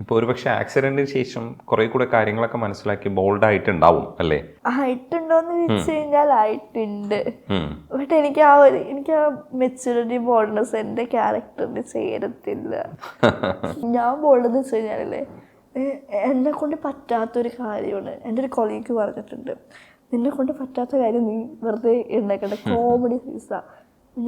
ഇപ്പോൾ ഒരുപക്ഷെ ആക്സിഡന്റിന് ശേഷം കുറെ കൂടെ കാര്യങ്ങളൊക്കെ മനസ്സിലാക്കി ബോൾഡ് ആയിട്ടുണ്ടാവും അല്ലേ? ആയിട്ടുണ്ടോന്ന് വെച്ച് കഴിഞ്ഞാൽ ആയിട്ടുണ്ട്. ബട്ട് എനിക്ക് ആ മെച്ചൂരിറ്റി ബോൾഡ്നെസ് എൻ്റെ ക്യാരക്ടറിന് ചേരത്തില്ല. ഞാൻ ബോൾഡെന്ന് വെച്ച് കഴിഞ്ഞാലല്ലേ, എന്നെ കൊണ്ട് പറ്റാത്തൊരു കാര്യമാണ്. എൻ്റെ ഒരു കൊളീഗ് പറഞ്ഞിട്ടുണ്ട്, നിന്നെ കൊണ്ട് പറ്റാത്ത കാര്യം നീ വെറുതെ ഉണ്ടാക്കണ്ട, കോമഡി ഫീസാ.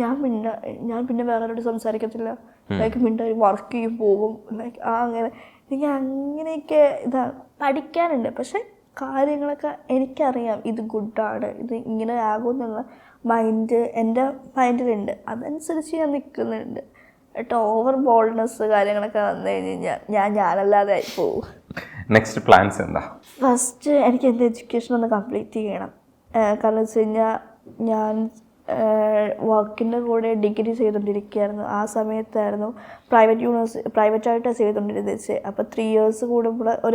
ഞാൻ പിന്നെ വേറൊരോട് സംസാരിക്കത്തില്ല. ലൈക്ക് ഒരു വർക്ക് ചെയ്യും പോകും, ലൈക്ക് അങ്ങനെ എനിക്ക് അങ്ങനെയൊക്കെ ഇതാണ്. പഠിക്കാനുണ്ട്, പക്ഷെ കാര്യങ്ങളൊക്കെ എനിക്കറിയാം ഇത് ഗുഡാണ്, ഇത് ഇങ്ങനെ ആകുമെന്നുള്ള മൈൻഡ് എൻ്റെ മൈൻഡിലുണ്ട്. അതനുസരിച്ച് ഞാൻ നിൽക്കുന്നുണ്ട്. കേട്ടോ, ഓവർ ബോൾഡ്നെസ് കാര്യങ്ങളൊക്കെ വന്നു കഴിഞ്ഞാൽ ഞാനല്ലാതെ ആയി പോകും. നെക്സ്റ്റ് പ്ലാൻസ് എന്താ? ഫസ്റ്റ് എനിക്ക് എൻ്റെ എഡ്യൂക്കേഷൻ ഒന്ന് കംപ്ലീറ്റ് ചെയ്യണം. കാരണം വെച്ച് കഴിഞ്ഞാൽ ഞാൻ വർക്കിൻ്റെ കൂടെ ഡിഗ്രി ചെയ്തുകൊണ്ടിരിക്കുകയായിരുന്നു. ആ സമയത്തായിരുന്നു പ്രൈവറ്റായിട്ടാണ് ചെയ്തുകൊണ്ടിരുന്നത്. അപ്പോൾ 3 years കൂടുമ്പോൾ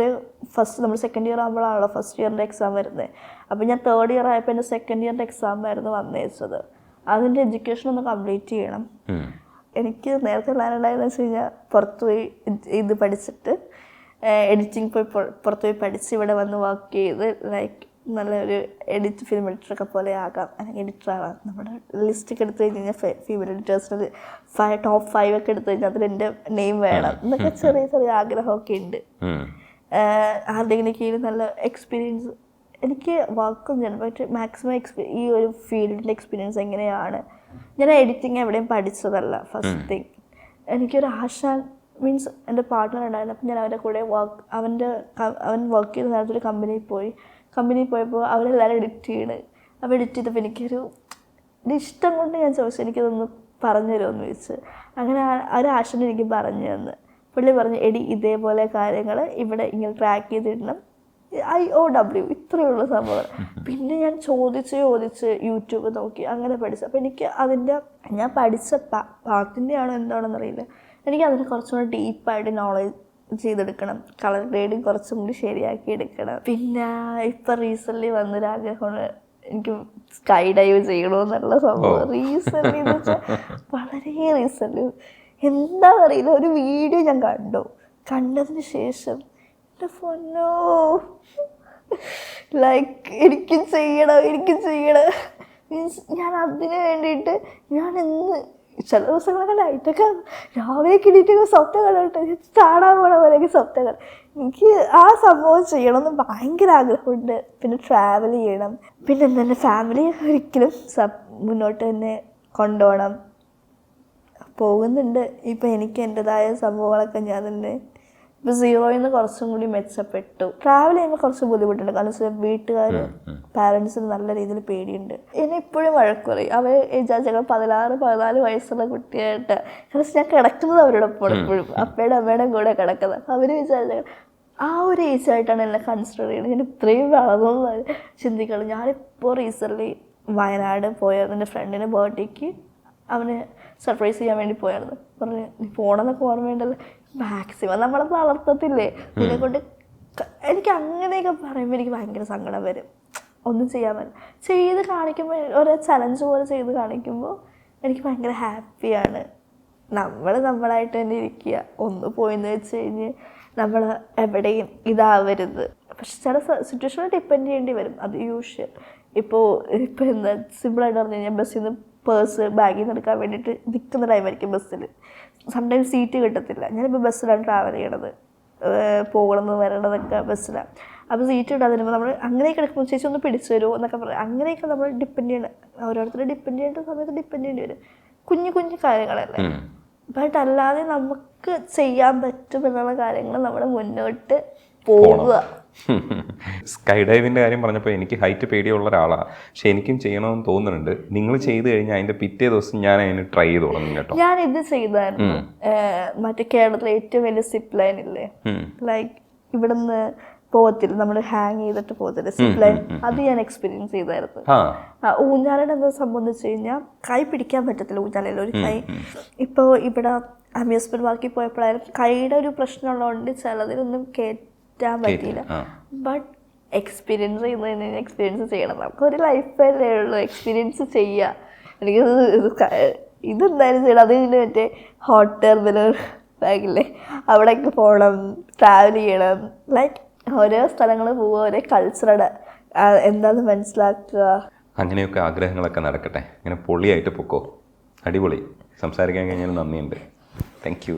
ഫസ്റ്റ് നമ്മൾ സെക്കൻഡ് ഇയർ ആകുമ്പോഴാണല്ലോ ഫസ്റ്റ് ഇയറിൻ്റെ എക്സാം വരുന്നത്. അപ്പോൾ ഞാൻ തേർഡ് ഇയർ ആയപ്പോൾ എൻ്റെ സെക്കൻഡ് ഇയറിൻ്റെ എക്സാം ആയിരുന്നു വന്നേച്ചത്. അതിൻ്റെ എഡ്യൂക്കേഷൻ ഒന്ന് കംപ്ലീറ്റ് ചെയ്യണം. എനിക്ക് നേരത്തെ പ്ലാൻ ഉണ്ടായെന്ന് വെച്ച് കഴിഞ്ഞാൽ പുറത്ത് പോയി ഇത് പഠിച്ചിട്ട് എഡിറ്റിംഗ് പുറത്ത് പോയി പഠിച്ച് ഇവിടെ വന്ന് വർക്ക് ചെയ്ത് ലൈക്ക് നല്ലൊരു ഫിലിം എഡിറ്ററൊക്കെ പോലെ ആകാം, അല്ലെങ്കിൽ എഡിറ്റർ ആകാം. നമ്മുടെ ലിസ്റ്റൊക്കെ എടുത്തു കഴിഞ്ഞാൽ ഫീമെയിൽ എഡിറ്റേഴ്സിന് ടോപ്പ് 5 ഒക്കെ എടുത്തു കഴിഞ്ഞാൽ അതിൽ എൻ്റെ നെയിം വേണം എന്നൊക്കെ ചെറിയ ആഗ്രഹമൊക്കെ ഉണ്ട്. ആരുടെയെങ്കിലും കീഴിൽ നല്ല എക്സ്പീരിയൻസ് എനിക്ക് വർക്കും ചെയ്യണം. പക്ഷേ മാക്സിമം ഈ ഒരു ഫീൽഡിൻ്റെ എക്സ്പീരിയൻസ് എങ്ങനെയാണ്. ഞാൻ എഡിറ്റിംഗ് എവിടെയും പഠിച്ചതല്ല. ഫസ്റ്റ് തിങ് എനിക്കൊരു ആശാൻ മീൻസ് എൻ്റെ പാർട്ട്ണർ ഉണ്ടായിരുന്നു. അപ്പം ഞാൻ അവൻ്റെ കൂടെ അവൻ വർക്ക് ചെയ്ത നേരത്തൊരു കമ്പനിയിൽ പോയപ്പോൾ അവരെല്ലാവരും എഡിറ്റ് ചെയ്യണ്. അപ്പോൾ എഡിറ്റ് ചെയ്തപ്പോൾ എനിക്കൊരു ഇഷ്ടം കൊണ്ട് ഞാൻ ചോദിച്ചു, എനിക്കതൊന്ന് പറഞ്ഞു തരുമെന്ന് ചോദിച്ചു. അങ്ങനെ ഒരാശാൻ എനിക്ക് പറഞ്ഞു തന്നു. പുള്ളി പറഞ്ഞു, എടി ഇതേപോലെ കാര്യങ്ങൾ ഇവിടെ ഇങ്ങനെ ട്രാക്ക് ചെയ്തിടണം, IOW ഇത്രയുള്ള സംഭവം. പിന്നെ ഞാൻ ചോദിച്ച് യൂട്യൂബ് നോക്കി അങ്ങനെ പഠിച്ചു. അപ്പോൾ എനിക്ക് ഞാൻ പഠിച്ച പാർട്ടിൻ്റെ ആണോ എന്താണെന്നറിയില്ല, എനിക്ക് അതിനെ കുറച്ചുകൂടി ഡീപ്പായിട്ട് നോളേജ് ചെയ്തെടുക്കണം. കളർ ഗ്രേഡിങ് കുറച്ചും കൂടി ശരിയാക്കി എടുക്കണം. പിന്നെ ഇപ്പം റീസെൻ്റ്ലി വന്നൊരാഗ്രഹമാണ് എനിക്ക് സ്കൈ ഡൈവ് ചെയ്യണമെന്നുള്ള സംഭവം. റീസെൻ്റ്ലി എന്ന് വെച്ചാൽ വളരെ റീസെൻ്റ്ലി എന്താണെന്നറിയില്ല, ഒരു വീഡിയോ ഞാൻ കണ്ടതിന് ശേഷം എൻ്റെ പൊന്നോ ലൈക്ക് എനിക്ക് ചെയ്യണം മീൻസ് ഞാൻ അതിന് വേണ്ടിയിട്ട് ചില ദിവസങ്ങളൊക്കെ നൈറ്റൊക്കെ രാവിലെ കിട്ടിയിട്ടൊക്കെ സ്വപ്നം കണ്ടിട്ട് ചാടാൻ പോണ പോലെയൊക്കെ സ്വപ്നങ്ങൾ. എനിക്ക് ആ സംഭവം ചെയ്യണമെന്ന് ഭയങ്കര ആഗ്രഹമുണ്ട്. പിന്നെ ട്രാവൽ ചെയ്യണം. പിന്നെ എൻ്റെ ഫാമിലി ഒരിക്കലും മുന്നോട്ട് തന്നെ കൊണ്ടുപോകണം. പോകുന്നുണ്ട്. ഇപ്പം എനിക്ക് എൻ്റെതായ സംഭവങ്ങളൊക്കെ ഞാൻ തന്നെ ഇപ്പോൾ 0യിൽ നിന്ന് കുറച്ചും കൂടി മെച്ചപ്പെട്ടു. ട്രാവൽ ചെയ്യുമ്പോൾ കുറച്ച് ബുദ്ധിമുട്ടുണ്ട്. കാരണം വെച്ചാൽ വീട്ടുകാർ പാരൻസിന് നല്ല രീതിയിൽ പേടിയുണ്ട്. എന്നെ ഇപ്പോഴും വഴക്ക് പറയും. അവർ വിചാരിച്ചാൽ 16-14 വയസ്സുള്ള കുട്ടിയായിട്ട്. കാരണം ഞാൻ കിടക്കുന്നത് അവരോടൊപ്പം എപ്പോഴും അപ്പയുടെ അമ്മയുടെ കൂടെ കിടക്കുന്നത്. അവർ വിചാരിച്ചാൽ ആ ഒരു ഏജായിട്ടാണ് എന്നെ കൺസിഡർ ചെയ്യുന്നത്. ഞാൻ ഇത്രയും വളർന്നു ചിന്തിക്കണം. ഞാനിപ്പോൾ റീസെൻ്റ്ലി വയനാട് പോയായിരുന്നു. എൻ്റെ ഫ്രണ്ടിൻ്റെ ബർത്ത്ഡേക്ക് അവന് സർപ്രൈസ് ചെയ്യാൻ വേണ്ടി പോയായിരുന്നു. പറഞ്ഞു, നീ പോകണമെന്നൊക്കെ ഓർമ്മയുണ്ടല്ലോ. മാക്സിമം നമ്മളെ വളർത്തത്തില്ലേ, ഇതിനെ കൊണ്ട് എനിക്ക് അങ്ങനെയൊക്കെ പറയുമ്പോൾ എനിക്ക് ഭയങ്കര സങ്കടം വരും. ഒന്നും ചെയ്യാൻ പറ്റില്ല. ചെയ്ത് കാണിക്കുമ്പോൾ ഓരോ ചലഞ്ച് പോലെ ചെയ്ത് കാണിക്കുമ്പോൾ എനിക്ക് ഭയങ്കര ഹാപ്പിയാണ്. നമ്മളായിട്ട് തന്നെ ഇരിക്കുക. ഒന്ന് പോയെന്ന് വെച്ച് കഴിഞ്ഞ് നമ്മൾ എവിടെയും ഇതാവരുത്. പക്ഷെ ചില സിറ്റുവേഷനിൽ ഡിപ്പെൻഡ് ചെയ്യേണ്ടി വരും. അത് യൂഷ്വൽ. ഇപ്പോൾ എന്താ സിമ്പിളായിട്ട് പറഞ്ഞു കഴിഞ്ഞാൽ ബസ്സിൽ നിന്ന് പേഴ്സ് ബാഗിൽ നിന്ന് എടുക്കാൻ വേണ്ടിയിട്ട് നിൽക്കുന്ന ടൈമായിരിക്കും ബസ്സിൽ. സംടൈംസ് സീറ്റ് കിട്ടത്തില്ല. ഞാനിപ്പോൾ ബസ്സിലാണ് ട്രാവൽ ചെയ്യണത്. പോകണമെന്ന് വരണതൊക്കെ ബസ്സിലാണ്. അപ്പോൾ സീറ്റ് ഇടാതെ വരുമ്പോൾ നമ്മൾ അങ്ങനെയൊക്കെ എടുക്കുമ്പോൾ ചേച്ചി ഒന്ന് പിടിച്ചു തരുമോ എന്നൊക്കെ പറയും. അങ്ങനെയൊക്കെ നമ്മൾ ഡിപ്പെൻഡ് ചെയ്യണം, ഓരോരുത്തർ ഡിപ്പെൻഡ് ചെയ്യേണ്ട സമയത്ത് ഡിപ്പെൻഡ് ചെയ്യേണ്ടി വരും. കുഞ്ഞു കുഞ്ഞു കാര്യങ്ങളല്ലേ. ബട്ട് അല്ലാതെ നമുക്ക് ചെയ്യാൻ പറ്റും എന്നുള്ള കാര്യങ്ങൾ നമ്മൾ മുന്നോട്ട് പോവുക. സ്കൈ ഡൈവിൻ്റെ കാര്യം പറഞ്ഞപ്പോൾ എനിക്ക് ഹൈറ്റ് പേടിയുള്ള ഒരാളാണ്, പക്ഷെ എനിക്കും ചെയ്യണമെന്ന് തോന്നുന്നുണ്ട്. നിങ്ങൾ ചെയ്ത് കഴിഞ്ഞാൽ അതിൻ്റെ പിറ്റേ ദിവസം ഞാൻ അതിന് ട്രൈ ചെയ്ത് തുടങ്ങും കേട്ടോ. ഞാൻ ഇത് ചെയ്തായിരുന്നു, മറ്റേ കേരളത്തിലെ ഏറ്റവും വലിയ സിപ്പ് ലൈൻ ഇല്ലേ, ലൈക്ക് ഇവിടുന്ന് പോകത്തില്ല, നമ്മൾ ഹാങ് ചെയ്തിട്ട് പോകത്തില്ല സിപ്പ് ലൈൻ, അത് ഞാൻ എക്സ്പീരിയൻസ് ചെയ്തായിരുന്നു. ഊഞ്ഞാലയുടെ എന്താ സംബന്ധിച്ച് കഴിഞ്ഞാൽ കൈ പിടിക്കാൻ പറ്റത്തില്ല ഊഞ്ഞാലയിൽ ഒരു കൈ. ഇപ്പോൾ ഇവിടെ അമ്യൂസ്മെന്റ് പാർക്കിൽ പോയപ്പോഴായാലും കൈയുടെ ഒരു പ്രശ്നമുള്ളതുകൊണ്ട് ചിലതിലൊന്നും കയറ്റാൻ പറ്റിയില്ല. ബട്ട് എക്സ്പീരിയൻസ് ചെയ്യുന്നതിന് എക്സ്പീരിയൻസ് ചെയ്യണം, നമുക്കൊരു ലൈഫല്ലേ ഉള്ളൂ, എക്സ്പീരിയൻസ് ചെയ്യുക. എനിക്ക് ഇതെന്തായാലും ചെയ്യണം. അത് ഇതിന് മറ്റേ ഹോട്ട് എയർ ബലൂൺ ബാഗില്ലേ, അവിടെയൊക്കെ പോകണം, ട്രാവൽ ചെയ്യണം, ലൈക്ക് ഓരോ സ്ഥലങ്ങൾ പോവുക, ഓരോ കൾച്ചറുടെ എന്താണെന്ന് മനസ്സിലാക്കുക. അങ്ങനെയൊക്കെ ആഗ്രഹങ്ങളൊക്കെ നടക്കട്ടെ. അങ്ങനെ പൊളിയായിട്ട് പൊക്കോ. അടിപൊളി. സംസാരിക്കാൻ കഴിഞ്ഞാൽ നന്ദിയുണ്ട്. Thank you.